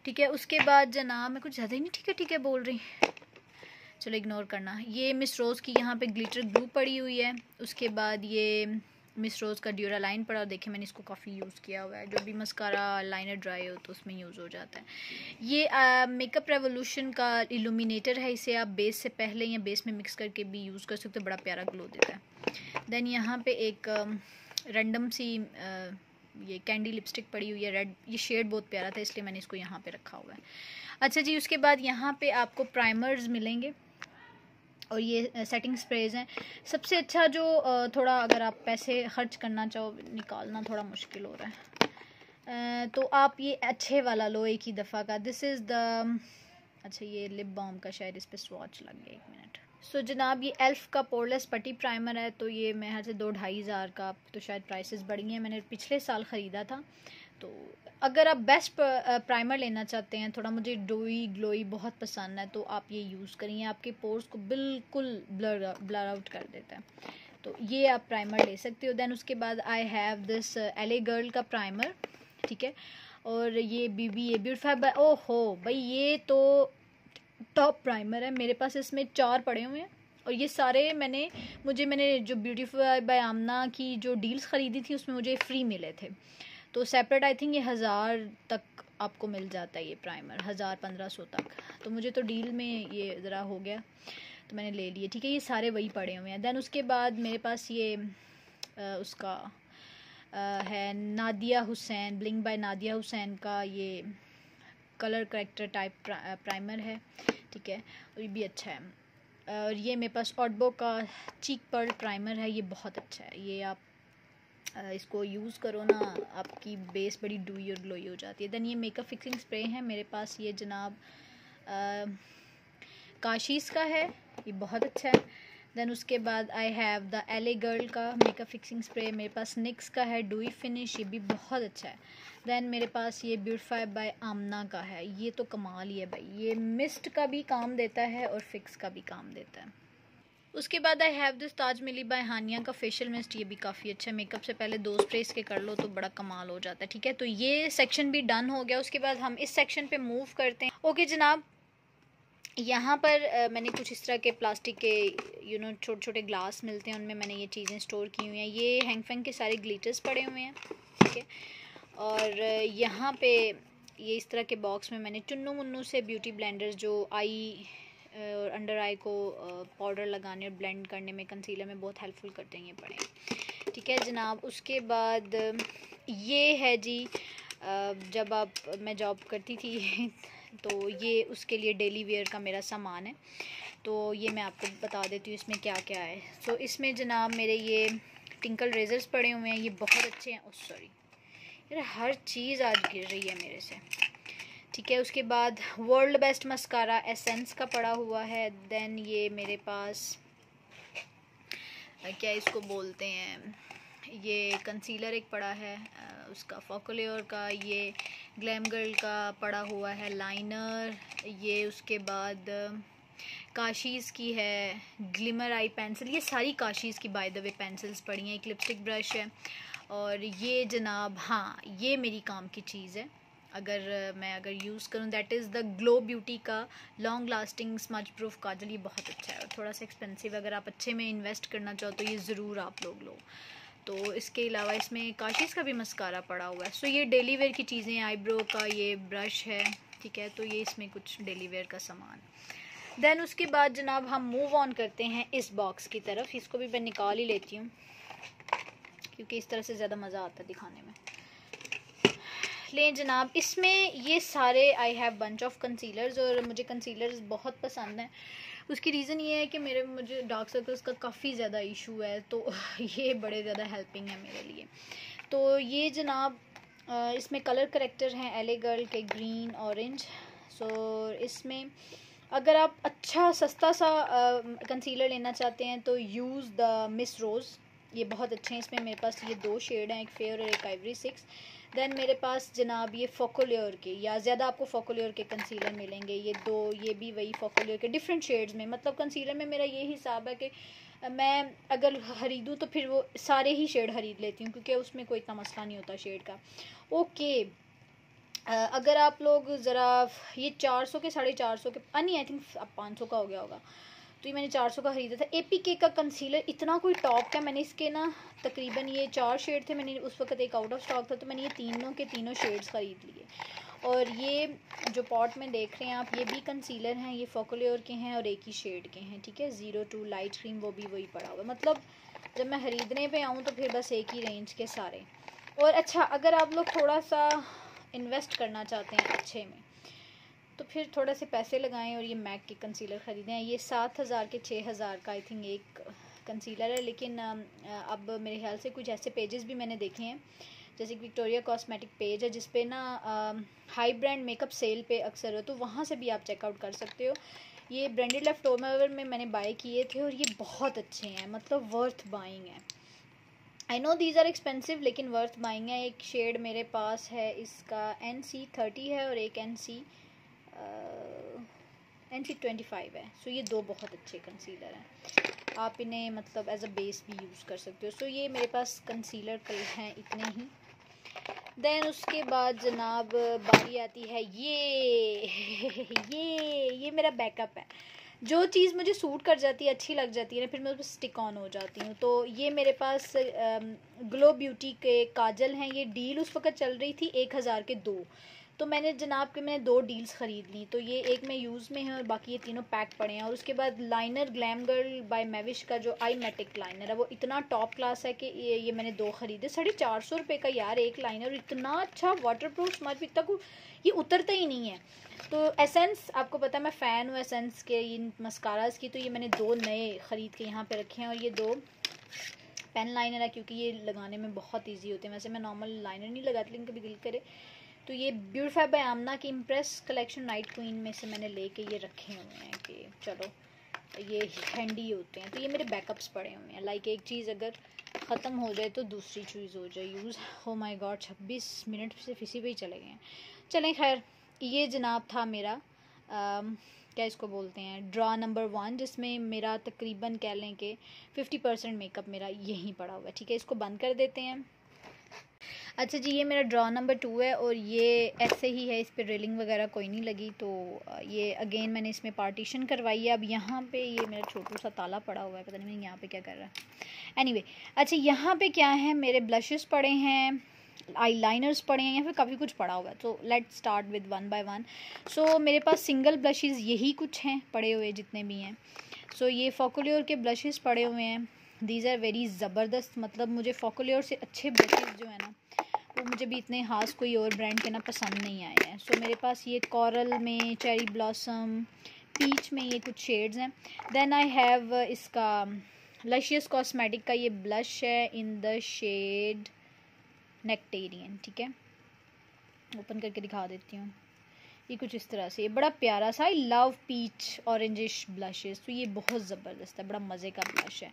[SPEAKER 1] ठीक है, उसके बाद जनाब मैं कुछ ज़्यादा ही नहीं ठीक है बोल रही, चलो इग्नोर करना। ये मिस रोज़ की यहाँ पे ग्लिटर ग्लू पड़ी हुई है। उसके बाद ये मिस रोज़ का ड्यूरा लाइन पड़ा, और देखिए मैंने इसको काफ़ी यूज़ किया हुआ है। जो भी मस्कारा लाइनर ड्राई हो तो उसमें यूज़ हो जाता है। ये मेकअप रेवोल्यूशन का इल्यूमिनेटर है, इसे आप बेस से पहले या बेस में मिक्स करके भी यूज़ कर सकते हो, बड़ा प्यारा ग्लो देता है। देन यहाँ पे एक रैंडम सी ये कैंडी लिपस्टिक पड़ी हुई है, रेड। ये शेड बहुत प्यारा था इसलिए मैंने इसको यहाँ पे रखा हुआ है। अच्छा जी, उसके बाद यहाँ पे आपको प्राइमर्स मिलेंगे और ये सेटिंग स्प्रेज हैं। सबसे अच्छा जो थोड़ा अगर आप पैसे खर्च करना चाहो, निकालना थोड़ा मुश्किल हो रहा है, तो आप ये अच्छे वाला लो एक ही दफ़ा का। दिस इज़ द, अच्छा ये लिप बाम का शायद इस पर स्वॉच लग गया, 1 मिनट। सो जनाब ये एल्फ का पोरलेस पट्टी प्राइमर है, तो ये मेरे से 2-2.5 हज़ार का, तो शायद प्राइसेस बढ़ गई हैं, मैंने पिछले साल ख़रीदा था। तो अगर आप बेस्ट प्राइमर लेना चाहते हैं, थोड़ा मुझे डोई ग्लोई बहुत पसंद है, तो आप ये यूज़ करिए, आपके पोर्स को बिल्कुल ब्लर आउट कर देता है। तो ये आप प्राइमर ले सकते हो। दैन उसके बाद आई हैव दिस एले गर्ल का प्राइमर, ठीक है। और ये BBA ब्यूटीफाई, ओहो भाई ये तो टॉप प्राइमर है मेरे पास, इसमें 4 पड़े हुए हैं। और ये सारे मैंने जो ब्यूटीफाई बाय आमना की जो डील्स ख़रीदी थी उसमें मुझे फ्री मिले थे। तो सेपरेट आई थिंक ये 1000 तक आपको मिल जाता है ये प्राइमर, 1000-1500 तक। तो मुझे तो डील में ये ज़रा हो गया तो मैंने ले लिए, ठीक है। ये सारे वही पड़े हुए हैं। दैन उसके बाद मेरे पास ये उसका है नादिया हुसैन, ब्लिंक बाय नादिया हुसैन का ये कलर करेक्टर टाइप प्राइमर है, ठीक है। और ये भी अच्छा है। और ये मेरे पास ऑटबो का चीक पर्ल प्राइमर है, ये बहुत अच्छा है। ये आप इसको यूज़ करो ना, आपकी बेस बड़ी डूई और ग्लोई हो जाती है। दैन ये मेकअप फिक्सिंग स्प्रे है मेरे पास, ये जनाब काशीज़ का है, ये बहुत अच्छा है। दैन उसके बाद आई हैव द एले गर्ल का मेकअप फिक्सिंग स्प्रे, मेरे पास निक्स का है डूई फिनिश, ये भी बहुत अच्छा है। दैन मेरे पास ये ब्यूटीफाई बाय आमना का है, ये तो कमाल ही है भाई, ये मिस्ट का भी काम देता है और फिक्स का भी काम देता है। उसके बाद आई हैव दिस ताज मिली बाय हानिया का फेशियल मिस्ट, ये भी काफ़ी अच्छा है। मेकअप से पहले 2 स्प्रे इसके कर लो तो बड़ा कमाल हो जाता है, ठीक है। तो ये सेक्शन भी डन हो गया। उसके बाद हम इस सेक्शन पे मूव करते हैं। ओके जनाब, यहाँ पर मैंने कुछ इस तरह के प्लास्टिक के छोटे छोटे ग्लास मिलते हैं, उनमें मैंने ये चीज़ें स्टोर की हुई हैं। ये हैंग फैंग के सारे ग्लिटर्स पड़े हुए हैं, ठीक है। और यहाँ पे ये इस तरह के बॉक्स में मैंने चुन्नू मुन्नू से ब्यूटी ब्लेंडर्स, जो आई और अंडर आई को पाउडर लगाने और ब्लेंड करने में, कंसीलर में बहुत हेल्पफुल करते हैं, ये पड़े हैं, ठीक है जनाब। उसके बाद ये है जी, जब मैं जॉब करती थी तो ये उसके लिए डेली वेयर का मेरा सामान है, तो ये मैं आपको बता देती हूँ इसमें क्या क्या है। सो इसमें जनाब मेरे ये टिंकल रेजर्स पड़े हुए हैं, ये बहुत अच्छे हैं। ओह सॉरी यार, हर चीज़ आज गिर रही है मेरे से, ठीक है। उसके बाद वर्ल्ड बेस्ट मस्कारा एसेंस का पड़ा हुआ है। देन ये मेरे पास क्या इसको बोलते हैं, ये कंसीलर एक पड़ा है उसका फॉकलियोर का, ये ग्लैम गर्ल का पड़ा हुआ है लाइनर, ये उसके बाद काशीज़ की है ग्लिमर आई पेंसिल, ये सारी काशीज़ की बाय द वे पेंसिल्स पड़ी हैं। एक लिपस्टिक ब्रश है, और ये जनाब हाँ ये मेरी काम की चीज़ है, अगर यूज़ करूँ, that is the glow beauty का लॉन्ग लास्टिंग स्मज प्रूफ काजल, ये बहुत अच्छा है और थोड़ा सा एक्सपेंसिव, अगर आप अच्छे में इन्वेस्ट करना चाहो तो ये ज़रूर आप लोग लो। तो इसके अलावा इसमें काशीज़ का भी मस्कारा पड़ा हुआ है। सो ये डेली वेयर की चीज़ें, आईब्रो का ये ब्रश है, ठीक है। तो ये इसमें कुछ डेली वेयर का सामान। देन उसके बाद जनाब हम मूव ऑन करते हैं इस बॉक्स की तरफ, इसको भी मैं निकाल ही लेती हूँ क्योंकि इस तरह से ज़्यादा मज़ा आता है दिखाने में। लें जनाब, इसमें ये सारे I have bunch of concealers, और मुझे कंसीलर्स बहुत पसंद हैं। उसकी रीज़न ये है कि मुझे डार्क सर्कल्स का काफ़ी ज़्यादा इशू है, तो ये बड़े ज़्यादा हेल्पिंग है मेरे लिए। तो ये जनाब इसमें कलर करेक्टर हैं एले गर्ल के ग्रीन ऑरेंज। सो इसमें अगर आप अच्छा सस्ता सा कंसीलर लेना चाहते हैं तो यूज़ द मिस रोज़, ये बहुत अच्छे हैं। इसमें मेरे पास ये 2 शेड हैं, एक फेयर और एक आइवरी 6। देन मेरे पास जनाब ये फोकोलियर के, या ज़्यादा आपको फोकोलियर के कंसीलर मिलेंगे, ये 2, ये भी वही फोकोलियर के डिफरेंट शेड्स में। मतलब कंसीलर में मेरा ये हिसाब है कि मैं अगर ख़रीदूँ तो फिर वो सारे ही शेड ख़रीद लेती हूँ, क्योंकि उसमें कोई इतना मसला नहीं होता शेड का। ओके, अगर आप लोग ज़रा ये 400 के 450 के नहीं, आई थिंक अब 500 का हो गया होगा, तो ये मैंने 400 का ख़रीदा था। APK का कंसीलर इतना कोई टॉप का, मैंने इसके ना तकरीबन ये 4 शेड थे, मैंने उस वक्त एक आउट ऑफ स्टॉक था, तो मैंने ये तीनों के तीनों शेड्स ख़रीद लिए। और ये जो पॉट में देख रहे हैं आप, ये भी कंसीलर हैं, ये फोकोलियर के हैं और एक ही शेड के हैं, ठीक है। 02 लाइट क्रीम, वो भी वही पड़ा हुआ है। मतलब जब मैं ख़रीदने पे आऊँ तो फिर बस एक ही रेंज के सारे। और अच्छा, अगर आप लोग थोड़ा सा इन्वेस्ट करना चाहते हैं अच्छे में, तो फिर थोड़े से पैसे लगाएं और ये मैक के कंसीलर ख़रीदें। ये 7000 के 6000 का आई थिंक एक कंसीलर है, लेकिन अब मेरे ख्याल से कुछ ऐसे पेजेस भी मैंने देखे हैं, जैसे कि विक्टोरिया कॉस्मेटिक पेज है जिस पे ना हाई ब्रांड मेकअप सेल पे अक्सर हो, तो वहाँ से भी आप चेकआउट कर सकते हो। ये ब्रांडेड लेफ्ट ओवर में मैंने बाय किए थे और ये बहुत अच्छे हैं, मतलब वर्थ बाइंग है। I know these are expensive लेकिन वर्थ बाइंग है। एक शेड मेरे पास है इसका NC30 है और एक NC25 है। सो ये दो बहुत अच्छे कंसीलर हैं, आप इन्हें मतलब एज अ बेस भी यूज़ कर सकते हो। सो ये मेरे पास कंसीलर कल हैं इतने ही। देन उसके बाद जनाब बारी आती है ये मेरा बैकअप है। जो चीज़ मुझे सूट कर जाती है, अच्छी लग जाती है ना, फिर मैं उस पर स्टिक ऑन हो जाती हूँ। तो ये मेरे पास ग्लो ब्यूटी के काजल हैं। ये डील उस वक्त चल रही थी 1000 के 2, तो मैंने जनाब के मैंने 2 डील्स ख़रीद ली। तो ये एक में यूज़ में है और बाकी ये तीनों पैक पड़े हैं। और उसके बाद लाइनर ग्लैम गर्ल बाय मैविश का जो आई मैटिक लाइनर है वो इतना टॉप क्लास है कि ये मैंने 2 ख़रीदे। 450 रुपये का यार एक लाइनर, इतना अच्छा वाटर प्रूफ स्मज पिकता को ये उतरता ही नहीं है। तो एसेंस, आपको पता है मैं फ़ैन हूँ एसेंस के इन मस्काराज की, तो ये मैंने 2 नए ख़रीद के यहाँ पे रखे हैं। और ये 2 पेन लाइनर है क्योंकि ये लगाने में बहुत इजी होते हैं। वैसे मैं नॉर्मल लाइनर नहीं लगाती लेकिन कभी दिल करे तो ये ब्यूटीफाई बाय आमना की इम्प्रेस कलेक्शन नाइट क्वीन में से मैंने लेके ये रखे हुए हैं कि चलो ये हैंडी होते हैं। तो ये मेरे बैकअप्स पड़े हुए हैं, लाइक एक चीज़ अगर ख़त्म हो जाए तो दूसरी चीज़ हो जाए यूज़। हो माय गॉड 26 मिनट सिर्फ इसी पे ही चले गए हैं। चलें खैर, ये जनाब था मेरा क्या इसको बोलते हैं ड्रा नंबर 1, जिसमें मेरा तकरीबन कह लें कि 50% मेकअप मेरा यहीं पड़ा हुआ है। ठीक है, इसको बंद कर देते हैं। अच्छा जी, ये मेरा ड्रॉ नंबर 2 है और ये ऐसे ही है, इस पर रेलिंग वगैरह कोई नहीं लगी। तो ये अगेन मैंने इसमें पार्टीशन करवाई है। अब यहाँ पे ये मेरा छोटू सा ताला पड़ा हुआ है, पता नहीं मैं यहाँ पे क्या कर रहा है। एनीवे, अच्छा यहाँ पे क्या है, मेरे ब्लशेस पड़े हैं, आई लाइनर्स पड़े हैं, यहाँ पे काफ़ी कुछ पड़ा हुआ है। तो लेट स्टार्ट विद 1 बाय 1। सो मेरे पास सिंगल ब्लशेस यही कुछ हैं पड़े हुए जितने भी हैं। सो ये फोकलियोर के ब्लशेस पड़े हुए हैं। दीज आर वेरी ज़बरदस्त, मतलब मुझे फोकलियोर से अच्छे ब्लशेस जो है ना वो मुझे भी इतने खास कोई और ब्रांड के ना पसंद नहीं आए हैं। सो मेरे पास ये कॉरल में, चेरी ब्लॉसम, पीच में ये कुछ शेड्स हैं। देन आई हैव इसका लशियस कॉस्मेटिक का ये ब्लश है इन द शेड नेक्टेरियन। ठीक है, ओपन करके दिखा देती हूँ। ये कुछ इस तरह से, ये बड़ा प्यारा सा, I love peach orangish blushes. तो ये बहुत ज़बरदस्त है, बड़ा मज़े का ब्लश है।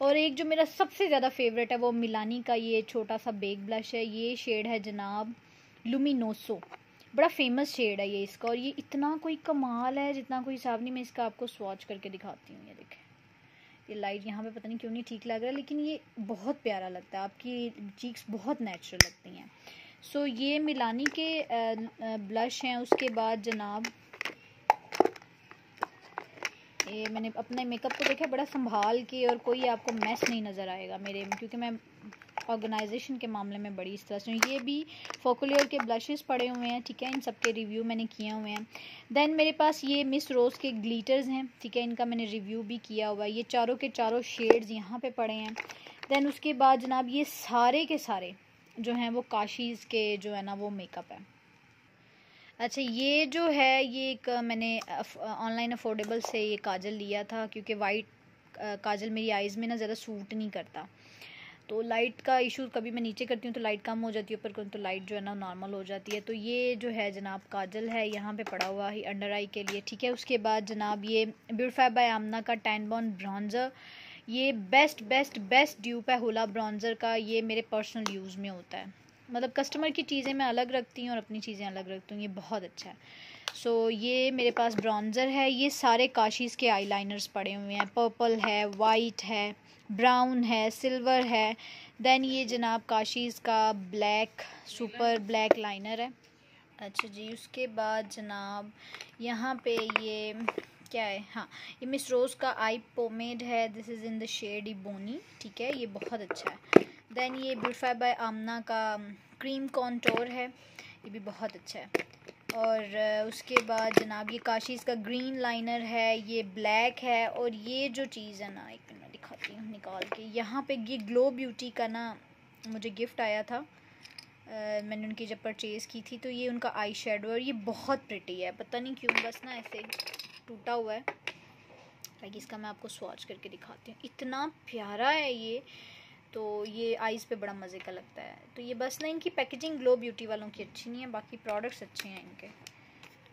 [SPEAKER 1] और एक जो मेरा सबसे ज़्यादा फेवरेट है वो मिलानी का ये छोटा सा बेग ब्लश है। ये शेड है जनाब लुमिनोसो, बड़ा फेमस शेड है ये इसका। और ये इतना कोई कमाल है जितना कोई हिसाब नहीं। मैं इसका आपको स्वॉच करके दिखाती हूँ। ये देखें, ये लाइट यहाँ पे पता नहीं क्यों नहीं ठीक लग रहा है, लेकिन ये बहुत प्यारा लगता है, आपकी चीक्स बहुत नेचुरल लगती हैं। सो ये मिलानी के ब्लश हैं। उसके बाद जनाब ये मैंने अपने मेकअप को देखा बड़ा संभाल के, और कोई आपको मैस नहीं नज़र आएगा मेरे, क्योंकि मैं ऑर्गेनाइजेशन के मामले में बड़ी इस तरह से। ये भी फोकलियर के ब्लशेस पड़े हुए हैं। ठीक है, इन सब के रिव्यू मैंने किए हुए हैं। देन मेरे पास ये मिस रोज़ के ग्लिटर्स हैं। ठीक है, इनका मैंने रिव्यू भी किया हुआ है। ये चारों के चारों शेड्स यहाँ पे पड़े हैं। देन उसके बाद जनाब ये सारे के सारे जो हैं वो काशीज़ के जो है ना वो मेकअप है। अच्छा, ये जो है ये एक मैंने ऑनलाइन अफोर्डेबल से ये काजल लिया था, क्योंकि वाइट काजल मेरी आइज़ में ना ज़्यादा सूट नहीं करता। तो लाइट का इशू, कभी मैं नीचे करती हूँ तो लाइट कम हो जाती है, ऊपर करूँ तो लाइट जो है ना नॉर्मल हो जाती है। तो ये जो है जनाब काजल है, यहाँ पे पड़ा हुआ है अंडर आई के लिए। ठीक है, उसके बाद जनाब ये ब्यूटीफाई बाय आमना का टैन बॉन ब्रॉन्ज़र, ये बेस्ट ड्यूप है हुला ब्रॉन्ज़र का। ये मेरे पर्सनल यूज़ में होता है, मतलब कस्टमर की चीज़ें मैं अलग रखती हूँ और अपनी चीज़ें अलग रखती हूँ। ये बहुत अच्छा है। सो ये मेरे पास ब्रॉन्ज़र है। ये सारे काशीज़ के आईलाइनर्स पड़े हुए हैं, पर्पल है, वाइट है, ब्राउन है, सिल्वर है। देन ये जनाब काशीज़ का ब्लैक सुपर ब्लैक लाइनर है। अच्छा जी, उसके बाद जनाब यहाँ पे ये क्या है, हाँ ये मिस रोज़ का आई पोमेड है। This is in the shade ebony. ठीक है, ये बहुत अच्छा है। देन ये ब्यूटीफाई बाय आमना का क्रीम कॉन्टोर है, ये भी बहुत अच्छा है। और उसके बाद जनाब ये काशीज़ का ग्रीन लाइनर है, ये ब्लैक है। और ये जो चीज़ है ना, एक मिनट दिखाती हूँ निकाल के, यहाँ पे ये ग्लो ब्यूटी का ना मुझे गिफ्ट आया था, मैंने उनकी जब परचेज़ की थी। तो ये उनका आई शेडो और ये बहुत प्रिटी है, पता नहीं क्यों बस ना ऐसे टूटा हुआ है। लाइक इसका मैं आपको स्वॉच करके दिखाती हूँ, इतना प्यारा है ये। तो ये आइज़ पे बड़ा मज़े का लगता है। तो ये बस ना इनकी पैकेजिंग ग्लो ब्यूटी वालों की अच्छी नहीं है, बाकी प्रोडक्ट्स अच्छे हैं इनके।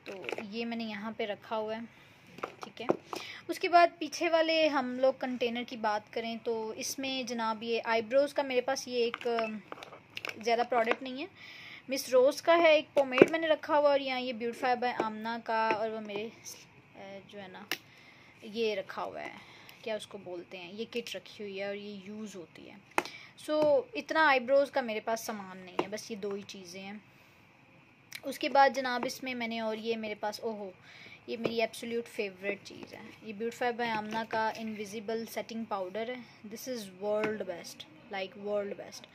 [SPEAKER 1] तो ये मैंने यहाँ पे रखा हुआ है। ठीक है। उसके बाद पीछे वाले हम लोग कंटेनर की बात करें तो इसमें जनाब ये आईब्रोज़ का मेरे पास ये एक ज़्यादा प्रोडक्ट नहीं है। मिस रोज़ का है एक पोमेड मैंने रखा हुआ, और यहाँ ये ब्यूटीफाई बाय आमना का, और वो मेरे जो है ना ये रखा हुआ है, क्या उसको बोलते हैं, ये किट रखी हुई है और ये यूज़ होती है। सो इतना आईब्रोज़ का मेरे पास सामान नहीं है, बस ये 2 ही चीज़ें हैं। उसके बाद जनाब इसमें मैंने, और ये मेरे पास, ओहो ये मेरी एब्सोल्यूट फेवरेट चीज़ है, ये ब्यूटीफाई बाय आमना का इनविजिबल सेटिंग पाउडर है। This is world best, like world best.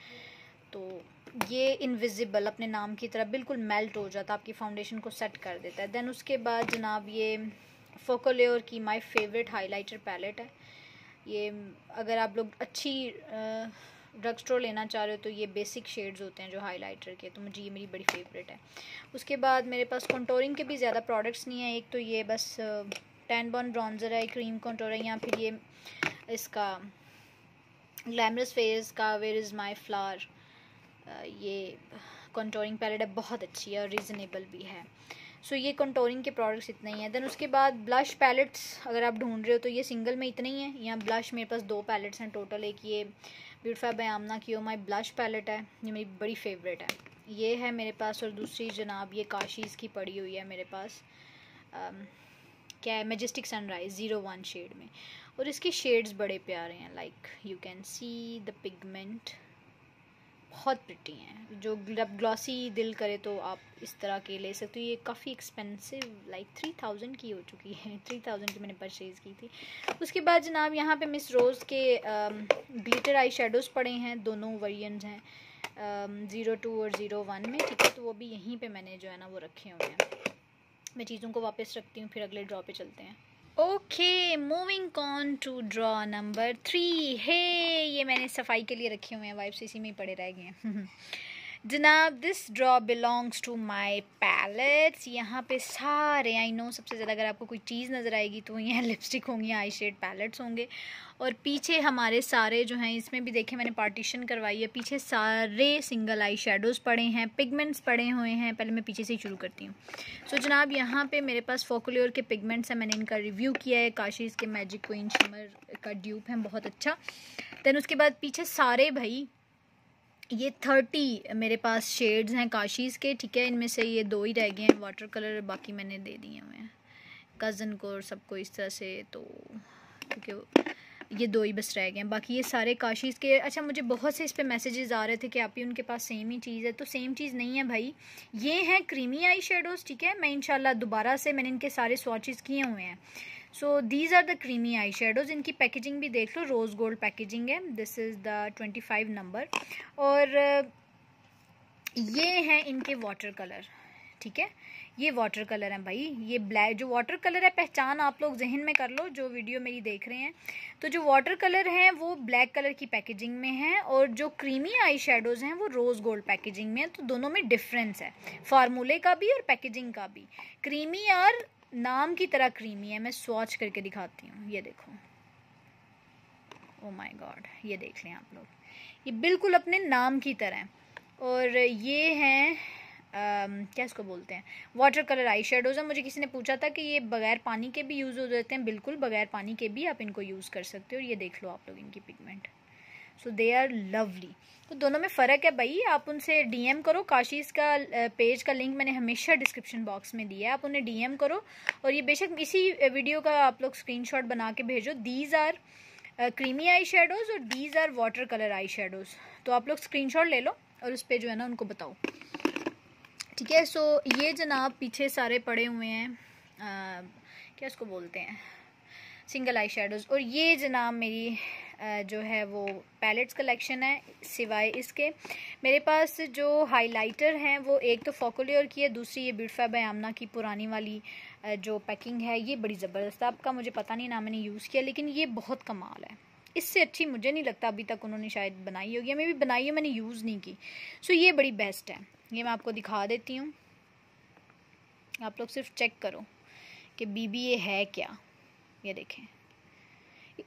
[SPEAKER 1] तो ये इनविजिबल अपने नाम की तरह बिल्कुल मेल्ट हो जाता है, आपकी फाउंडेशन को सेट कर देता है। देन उसके बाद जनाब ये फोकोलेयर की माय फेवरेट हाइलाइटर पैलेट है। ये अगर आप लोग अच्छी ड्रग स्टोर लेना चाह रहे हो तो ये बेसिक शेड्स होते हैं जो हाइलाइटर के, तो मुझे ये मेरी बड़ी फेवरेट है। उसके बाद मेरे पास कंटूरिंग के भी ज़्यादा प्रोडक्ट्स नहीं है। एक तो ये बस टैन बॉर्न ब्रॉन्ज़र है, क्रीम कंटूर है, या फिर ये इसका ग्लैमरस फेस का वेयर इज़ माई फ्लावर, ये कंटूरिंग पैलेट है, बहुत अच्छी है और रीज़नेबल भी है। सो ये कंटूरिंग के प्रोडक्ट्स इतने ही हैं। देन उसके बाद ब्लश पैलेट्स अगर आप ढूंढ रहे हो तो ये सिंगल में इतने ही हैं। यहाँ ब्लश मेरे पास 2 पैलेट्स हैं टोटल। एक ये ब्यूटीफाई बाय आमना की ओ माई ब्लश पैलेट है, ये मेरी बड़ी फेवरेट है, ये है मेरे पास। और दूसरी जनाब ये काशीज़ की पड़ी हुई है मेरे पास, क्या है, मैजेस्टिक सनराइज़ 01 शेड में, और इसके शेड्स बड़े प्यारे हैं, like you can see the pigment, बहुत प्रिटी हैं। जो ग्लॉसी दिल करे तो आप इस तरह के ले सकते हो। ये काफ़ी एक्सपेंसिव, लाइक 3000 की हो चुकी है, 3000 की मैंने परचेज़ की थी। उसके बाद जनाब यहाँ पे मिस रोज़ के ग्लिटर आई शेडोज़ पड़े हैं, दोनों वेरिएंट्स हैं 02 और 01 में, ठीक है। तो वो भी यहीं पे मैंने जो है ना वो रखे हुए हैं। मैं चीज़ों को वापस रखती हूँ, फिर अगले ड्रॉ पे चलते हैं। Okay, moving on to drawer number 3। Hey, ये मैंने सफाई के लिए रखे हुए हैं, वाइप्स इसी में ही पड़े रह गए हैं। जनाब this drawer belongs to my palettes. यहाँ पे सारे, आई नो सबसे ज़्यादा अगर आपको कोई चीज़ नज़र आएगी तो यहाँ लिपस्टिक होंगी, आई शेड पैलेट्स होंगे, और पीछे हमारे सारे जो हैं, इसमें भी देखें मैंने पार्टीशन करवाई है, पीछे सारे सिंगल आई शेडोज़ पड़े हैं, पिगमेंट्स पड़े हुए हैं। पहले मैं पीछे से ही शुरू करती हूँ। सो जनाब यहाँ पे मेरे पास फोकोलेयर के पिगमेंट्स हैं, मैंने इनका रिव्यू किया है। काशीज़ के मैजिक क्वीन शिमर का ड्यूप है, बहुत अच्छा। देन उसके बाद पीछे सारे भाई ये 30 मेरे पास शेड्स हैं काशीज़ के, ठीक है। इनमें से ये 2 ही रह गए हैं वाटर कलर, बाकी मैंने दे दिए हुए हैं कज़न को और सबको इस तरह से, तो क्योंकि ये 2 ही बस रह गए हैं, बाकी ये सारे काशीज़ के। अच्छा, मुझे बहुत से इस पे मैसेजेस आ रहे थे कि आप ही उनके पास सेम ही चीज़ है, तो सेम चीज़ नहीं है भाई, ये हैं क्रीमी आई शेडोज़, ठीक है। मैं इंशाल्लाह दोबारा से मैंने इनके सारे स्वॉचेस किए हुए हैं। So these are the creamy eye shadows. इनकी पैकेजिंग भी देख लो, रोज़ गोल्ड पैकेजिंग है। This is the 25 number. और ये हैं इनके वाटर कलर, ठीक है। ये वाटर कलर है भाई, ये ब्लैक जो वाटर कलर है, पहचान आप लोग जहन में कर लो जो वीडियो मेरी देख रहे हैं। तो जो वाटर कलर हैं वो ब्लैक कलर की पैकेजिंग में है, और जो क्रीमी आई शेडोज़ हैं वो रोज़ गोल्ड पैकेजिंग में है। तो दोनों में डिफरेंस है, फार्मूले का भी और पैकेजिंग का भी। क्रीमी और नाम की तरह क्रीमी है। मैं स्वॉच करके दिखाती हूँ, ये देखो, ओ माय गॉड, ये देख लें आप लोग, ये बिल्कुल अपने नाम की तरह है। और ये हैं क्या इसको बोलते हैं, वाटर कलर आई शेडोज़ है। मुझे किसी ने पूछा था कि ये बगैर पानी के भी यूज़ हो जाते हैं, बिल्कुल बगैर पानी के भी आप इनको यूज़ कर सकते हो। और ये देख लो आप लोग इनकी pigment, so they are lovely. तो दोनों में फ़र्क है भाई, आप उनसे डीएम करो। काशीज़ का पेज का लिंक मैंने हमेशा डिस्क्रिप्शन बॉक्स में दिया है, आप उन्हें डीएम करो, और ये बेशक इसी वीडियो का आप लोग स्क्रीनशॉट बना के भेजो। These are creamy eye shadows और these are water colour eye shadows. तो आप लोग स्क्रीनशॉट ले लो और उस पर जो है ना उनको बताओ, ठीक है। सो ये जनाब पीछे सारे पड़े हुए हैं, क्या इसको बोलते हैं, सिंगल आई शेडोज़। और ये जनाब मेरी जो है वो पैलेट्स कलेक्शन है। सिवाय इसके मेरे पास जो हाइलाइटर हैं वो एक तो फोकोलेयर की है, दूसरी ये ब्यूटीफाई बाय आमना की पुरानी वाली जो पैकिंग है, ये बड़ी ज़बरदस्त है। आपका मुझे पता नहीं ना, मैंने यूज़ किया, लेकिन ये बहुत कमाल है। इससे अच्छी मुझे नहीं लगता अभी तक उन्होंने शायद बनाई होगी, मैं भी बनाई है, मैंने यूज़ नहीं की। सो ये बड़ी बेस्ट है, ये मैं आपको दिखा देती हूँ, आप लोग सिर्फ चेक करो कि बीबी ये है क्या। ये देखें,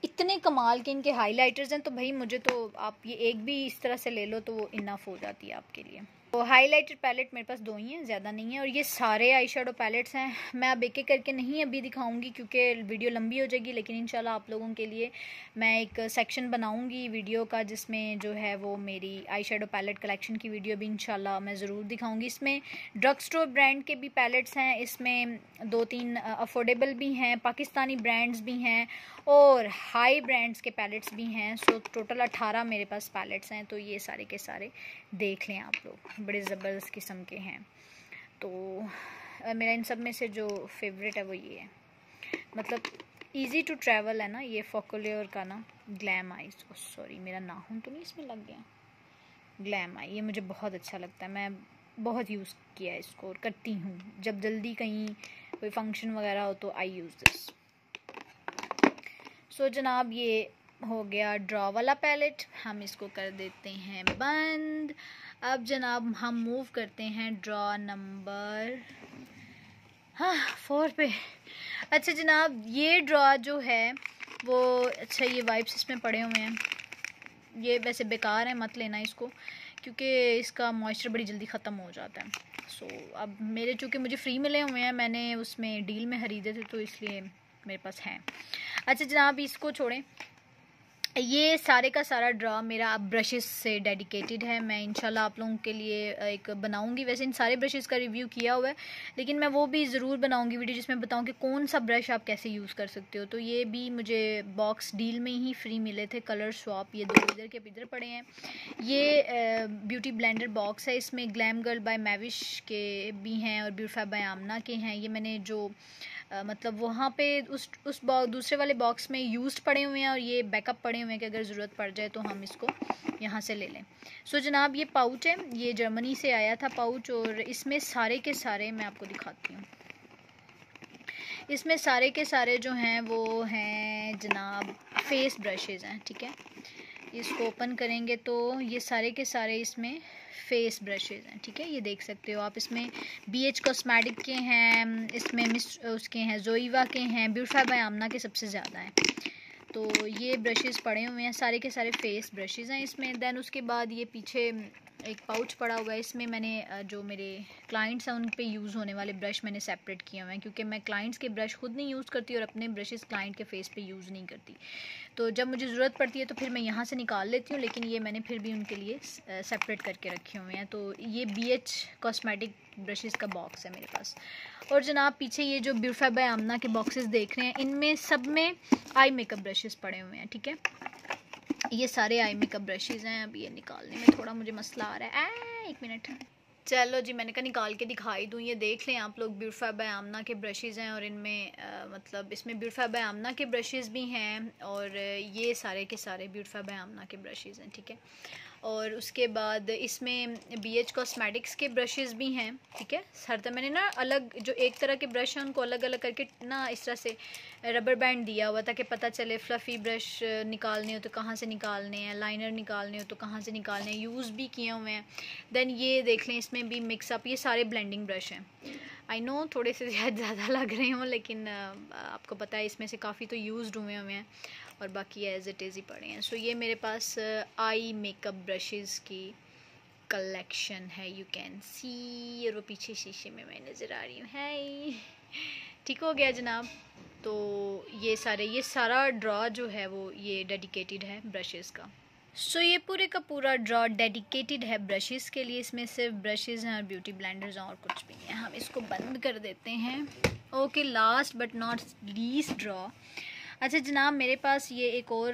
[SPEAKER 1] इतने कमाल के इनके हाइलाइटर्स हैं, तो भाई मुझे तो आप ये एक भी इस तरह से ले लो तो वो इनफ हो जाती है आपके लिए। तो हाईलाइटर पैलेट मेरे पास 2 ही हैं, ज़्यादा नहीं है, और ये सारे आई शेडो पैलेट्स हैं। मैं अब एक एक करके नहीं अभी दिखाऊंगी क्योंकि वीडियो लंबी हो जाएगी, लेकिन इंशाल्लाह आप लोगों के लिए मैं एक सेक्शन बनाऊंगी वीडियो का जिसमें जो है वो मेरी आई शेडो पैलेट कलेक्शन की वीडियो भी इंशाल्लाह मैं ज़रूर दिखाऊंगी। इसमें ड्रग स्टोर ब्रांड के भी पैलेट्स हैं, इसमें 2-3 अफोर्डेबल भी हैं, पाकिस्तानी ब्रांड्स भी हैं और हाई ब्रांड्स के पैलेट्स भी हैं। सो टोटल 18 मेरे पास पैलेट्स हैं। तो ये सारे के सारे देख लें आप लोग, बड़े ज़बरदस्त किस्म के हैं। तो मेरा इन सब में से जो फेवरेट है वो ये है, मतलब इजी टू ट्रैवल है ना, ये फोकलियर का ना ग्लैम आई, सॉरी मेरा नाखून तो नहीं इसमें लग गया, ग्लैम आई, ये मुझे बहुत अच्छा लगता है, मैं बहुत यूज़ किया है इसको और करती हूँ जब जल्दी कहीं कोई फंक्शन वगैरह हो तो आई यूज़ दिस। सो जनाब ये हो गया ड्रॉ वाला पैलेट, हम इसको कर देते हैं बंद। अब जनाब हम मूव करते हैं ड्रॉ नंबर 4 पे। अच्छा जनाब ये ड्रॉ जो है वो, अच्छा ये वाइप्स इसमें पड़े हुए हैं, ये वैसे बेकार है, मत लेना इसको क्योंकि इसका मॉइस्चर बड़ी जल्दी ख़त्म हो जाता है। सो अब मेरे चूँकि मुझे फ्री मिले हुए हैं, मैंने उसमें डील में ख़रीदे थे तो इसलिए मेरे पास हैं। अच्छा जनाब इसको छोड़ें, ये सारे का सारा ड्रा मेरा अब ब्रशेस से डेडिकेटेड है। मैं इंशाल्लाह आप लोगों के लिए एक बनाऊंगी, वैसे इन सारे ब्रशेस का रिव्यू किया हुआ है लेकिन मैं वो भी ज़रूर बनाऊंगी वीडियो जिसमें बताऊं कि कौन सा ब्रश आप कैसे यूज़ कर सकते हो। तो ये भी मुझे बॉक्स डील में ही फ्री मिले थे, कलर स्वॉप, ये 2 इधर के इधर पड़े हैं। ये ब्यूटी ब्लेंडर बॉक्स है, इसमें ग्लैम गर्ल बाय मैविश के भी हैं और ब्यूटीफाई बाय आमना के हैं। ये मैंने जो मतलब वहाँ पे उस दूसरे वाले बॉक्स में यूज्ड पड़े हुए हैं और ये बैकअप पड़े हुए हैं कि अगर ज़रूरत पड़ जाए तो हम इसको यहाँ से ले लें। सो जनाब ये पाउच है, ये जर्मनी से आया था पाउच और इसमें सारे के सारे मैं आपको दिखाती हूँ। इसमें सारे के सारे जो हैं वो हैं जनाब फेस ब्रशेज़ हैं, ठीक है। इसको ओपन करेंगे तो ये सारे के सारे इसमें फेस ब्रशेज़ हैं, ठीक है, ये देख सकते हो आप। इसमें BH कॉस्मेटिक के हैं, इसमें मिस उसके हैं, जोईवा के हैं, ब्यूटीफाई बाय आमना के सबसे ज़्यादा हैं। तो ये ब्रशेज़ पड़े हुए हैं, सारे के सारे फेस ब्रशेज़ हैं इसमें। दैन उसके बाद ये पीछे एक पाउच पड़ा हुआ है, इसमें मैंने जो मेरे क्लाइंट्स हैं उन पे यूज़ होने वाले ब्रश मैंने सेपरेट किए हुए हैं क्योंकि मैं क्लाइंट्स के ब्रश खुद नहीं यूज़ करती और अपने ब्रशेज़ क्लाइंट के फेस पे यूज़ नहीं करती। तो जब मुझे ज़रूरत पड़ती है तो फिर मैं यहाँ से निकाल लेती हूँ, लेकिन ये मैंने फिर भी उनके लिए सेपरेट करके रखे हुए हैं। तो ये BH कॉस्मेटिक ब्रशेज़ का बॉक्स है मेरे पास। और जनाब पीछे ये जो ब्यूटीफाई बाय आमना के बॉक्सेस देख रहे हैं, इनमें सब में आई मेकअप ब्रशेज़ पड़े हुए हैं, ठीक है। ये सारे आई मेकअप ब्रशेज़ हैं। अब ये निकालने में थोड़ा मुझे मसला आ रहा है, 1 मिनट। चलो जी, मैंने कहा निकाल के दिखाई दूँ। ये देख लें आप लोग, ब्यूटीफाई बाय आमना के ब्रशेज़ हैं और इनमें मतलब इसमें ब्यूटीफाई बाय आमना के ब्रशेज़ भी हैं और ये सारे के सारे ब्यूटीफाई बाय आमना के ब्रशेज़ हैं, ठीक है। और उसके बाद इसमें BH कॉस्मेटिक्स के ब्रशेज़ भी हैं, ठीक है। हर तरह मैंने ना अलग जो एक तरह के ब्रश हैं उनको अलग अलग करके ना इस तरह से रबर बैंड दिया हुआ ताकि पता चले फ्लफ़ी ब्रश निकालने हो तो कहाँ से निकालने हैं, लाइनर निकालने हो तो कहाँ से निकालने हैं, यूज़ भी किए हुए हैं। दैन ये देख लें, इसमें भी मिक्सअप, ये सारे ब्लेंडिंग ब्रश हैं। आई नो थोड़े से ज़्यादा लग रहे हों लेकिन आपको पता है इसमें से काफ़ी तो यूज़ड हुए हैं और बाकी एज़ इट इज़ ही पड़े हैं। सो ये मेरे पास आई मेकअप ब्रशेज़ की कलेक्शन है, यू कैन सी। और वो पीछे शीशे में मैं नज़र आ रही हूँ, है ठीक हो गया जनाब। तो ये सारा ड्रॉ जो है वो ये डेडिकेटेड है ब्रशेज़ का। सो ये पूरे का पूरा ड्रॉ डेडिकेटेड है ब्रशेज़ के लिए। इसमें सिर्फ ब्रशेज़ हैं और ब्यूटी ब्लेंडर्स हैं और कुछ भी नहीं है। हम इसको बंद कर देते हैं। Okay, last but not least draw. अच्छा जनाब मेरे पास ये एक और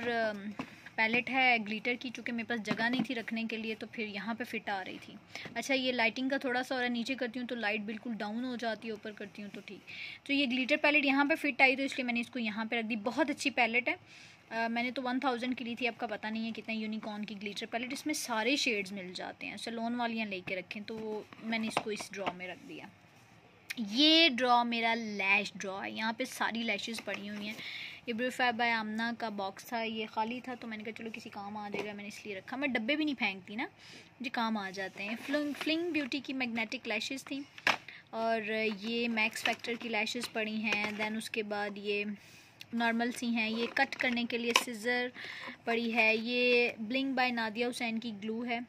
[SPEAKER 1] पैलेट है ग्लिटर की, चूँकि मेरे पास जगह नहीं थी रखने के लिए तो फिर यहाँ पे फिट आ रही थी। अच्छा ये लाइटिंग का थोड़ा सा हो रहा है, नीचे करती हूँ तो लाइट बिल्कुल डाउन हो जाती है, ऊपर करती हूँ तो ठीक। तो ये ग्लिटर पैलेट यहाँ पे फिट आई तो इसलिए मैंने इसको यहाँ पे रख दी। बहुत अच्छी पैलेट है, मैंने तो 1000 की ली थी, आपका पता नहीं है कितना। यूनिकॉर्न की ग्लिटर पैलेट, इसमें सारे शेड्स मिल जाते हैं। सैलोन वालियाँ लेके रखें तो मैंने इसको इस ड्रॉ में रख दिया। ये ड्रॉ मेरा लैश ड्रॉ है, यहाँ पे सारी लैशेस पड़ी हुई हैं। ये ब्यूटीफाई बाय आमना का बॉक्स था, ये खाली था तो मैंने कहा चलो किसी काम आ जाएगा, मैंने इसलिए रखा। मैं डब्बे भी नहीं फेंकती ना, मुझे काम आ जाते हैं। फ्लिंग ब्यूटी की मैग्नेटिक लैशेस थी और ये मैक्स फैक्टर की लैशेस पड़ी हैं। दैन उसके बाद ये नॉर्मल सी हैं, ये कट करने के लिए सिज़र पड़ी है। ये ब्लिंग बाय नादिया हुसैन की ग्लू है,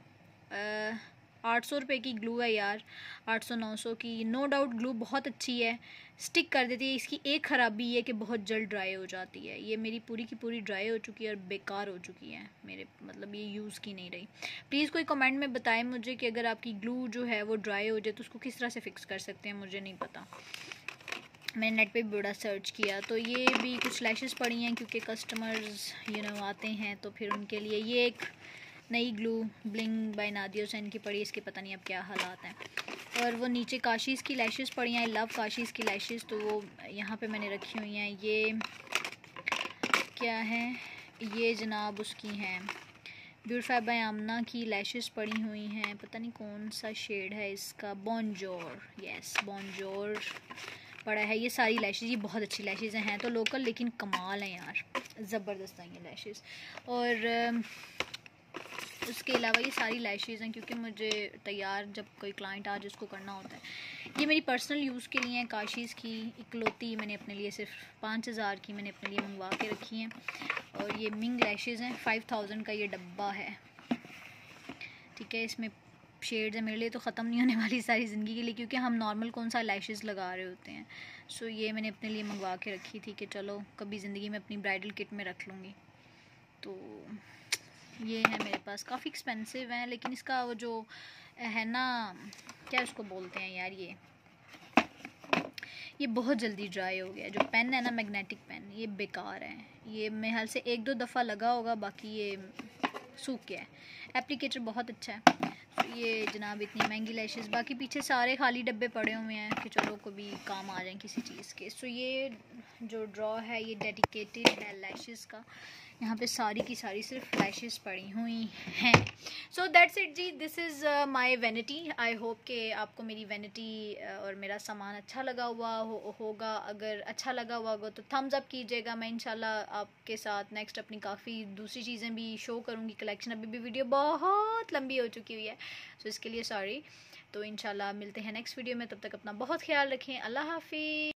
[SPEAKER 1] 800 रुपये की ग्लू है यार, 800-900 की। नो डाउट ग्लू बहुत अच्छी है, स्टिक कर देती है। इसकी एक ख़राबी ये कि बहुत जल्द ड्राई हो जाती है। ये मेरी पूरी की पूरी ड्राई हो चुकी है और बेकार हो चुकी है मेरे, मतलब ये यूज़ की नहीं रही। प्लीज़ कोई कमेंट में बताएं मुझे कि अगर आपकी ग्लू जो है वो ड्राई हो जाए तो उसको किस तरह से फ़िक्स कर सकते हैं, मुझे नहीं पता। मैंने नेट पे भी बड़ा सर्च किया। तो ये भी कुछ लैशेस पड़ी हैं क्योंकि कस्टमर्स आते हैं तो फिर उनके लिए। ये एक नई glue bling by Nadia Hussain की पड़ी, इसके पता नहीं अब क्या हालात हैं। और वो नीचे काशीज़ की लैशेस पड़ी हैं, आई लव काशीज़ की लैशेस, तो वो यहाँ पे मैंने रखी हुई हैं। ये क्या है, ये जनाब उसकी हैं ब्यूटीफाई बाय आमना की लैशेस पड़ी हुई हैं, पता नहीं कौन सा शेड है इसका, बॉन्जोर, यस बॉन्जोर पड़ा है। ये सारी लैशेज़, ये बहुत अच्छी लैशेज़ हैं तो लोकल, लेकिन कमाल हैं यार, ज़बरदस्त हैं ये लैशेज़। और उसके अलावा ये सारी लैशेज़ हैं क्योंकि मुझे तैयार जब कोई क्लाइंट आज उसको करना होता है। ये मेरी पर्सनल यूज़ के लिए हैं, काशीज़ की इकलौती मैंने अपने लिए सिर्फ 5000 की मैंने अपने लिए मंगवा के रखी हैं। और ये मिंग लैशेज़ हैं, 5000 का ये डब्बा है, ठीक है। इसमें शेड्स हैं, मेरे लिए तो ख़त्म नहीं होने वाली सारी ज़िंदगी के लिए, क्योंकि हम नॉर्मल कौन सा लैशेज़ लगा रहे होते हैं। सो ये मैंने अपने लिए मंगवा के रखी थी कि चलो कभी ज़िंदगी में अपनी ब्राइडल किट में रख लूँगी। तो ये है मेरे पास, काफ़ी एक्सपेंसिव हैं, लेकिन इसका वो जो है ना, क्या उसको बोलते हैं यार, ये बहुत जल्दी ड्राई हो गया। जो पेन है ना, मैग्नेटिक पेन, ये बेकार है। ये मेरे ख्याल से 1-2 दफ़ा लगा होगा, बाकी ये सूख गया है। एप्लीकेटर बहुत अच्छा है। तो ये जनाब इतनी महंगी लैशेज़, बाकी पीछे सारे खाली डब्बे पड़े हुए हैं कि चलो कभी काम आ जाए किसी चीज़ के। सो ये जो ड्रॉ है ये डेडिकेटेड है लैशेज़ का, यहाँ पे सारी की सारी सिर्फ लैशेज़ पड़ी हुई हैं। सो दैट्स इट जी, this is my vanity. I hope कि आपको मेरी वैनिटी और मेरा सामान अच्छा लगा होगा। अगर अच्छा लगा हुआ होगा तो थम्स अप कीजिएगा। मैं इंशाल्लाह आपके साथ नेक्स्ट अपनी काफ़ी दूसरी चीज़ें भी शो करूँगी, कलेक्शन। अभी भी वीडियो बहुत लंबी हो चुकी हुई है, सो इसके लिए सॉरी। तो इंशाल्लाह मिलते हैं नेक्स्ट वीडियो में, तब तक अपना बहुत ख्याल रखें। अल्लाह हाफिज़।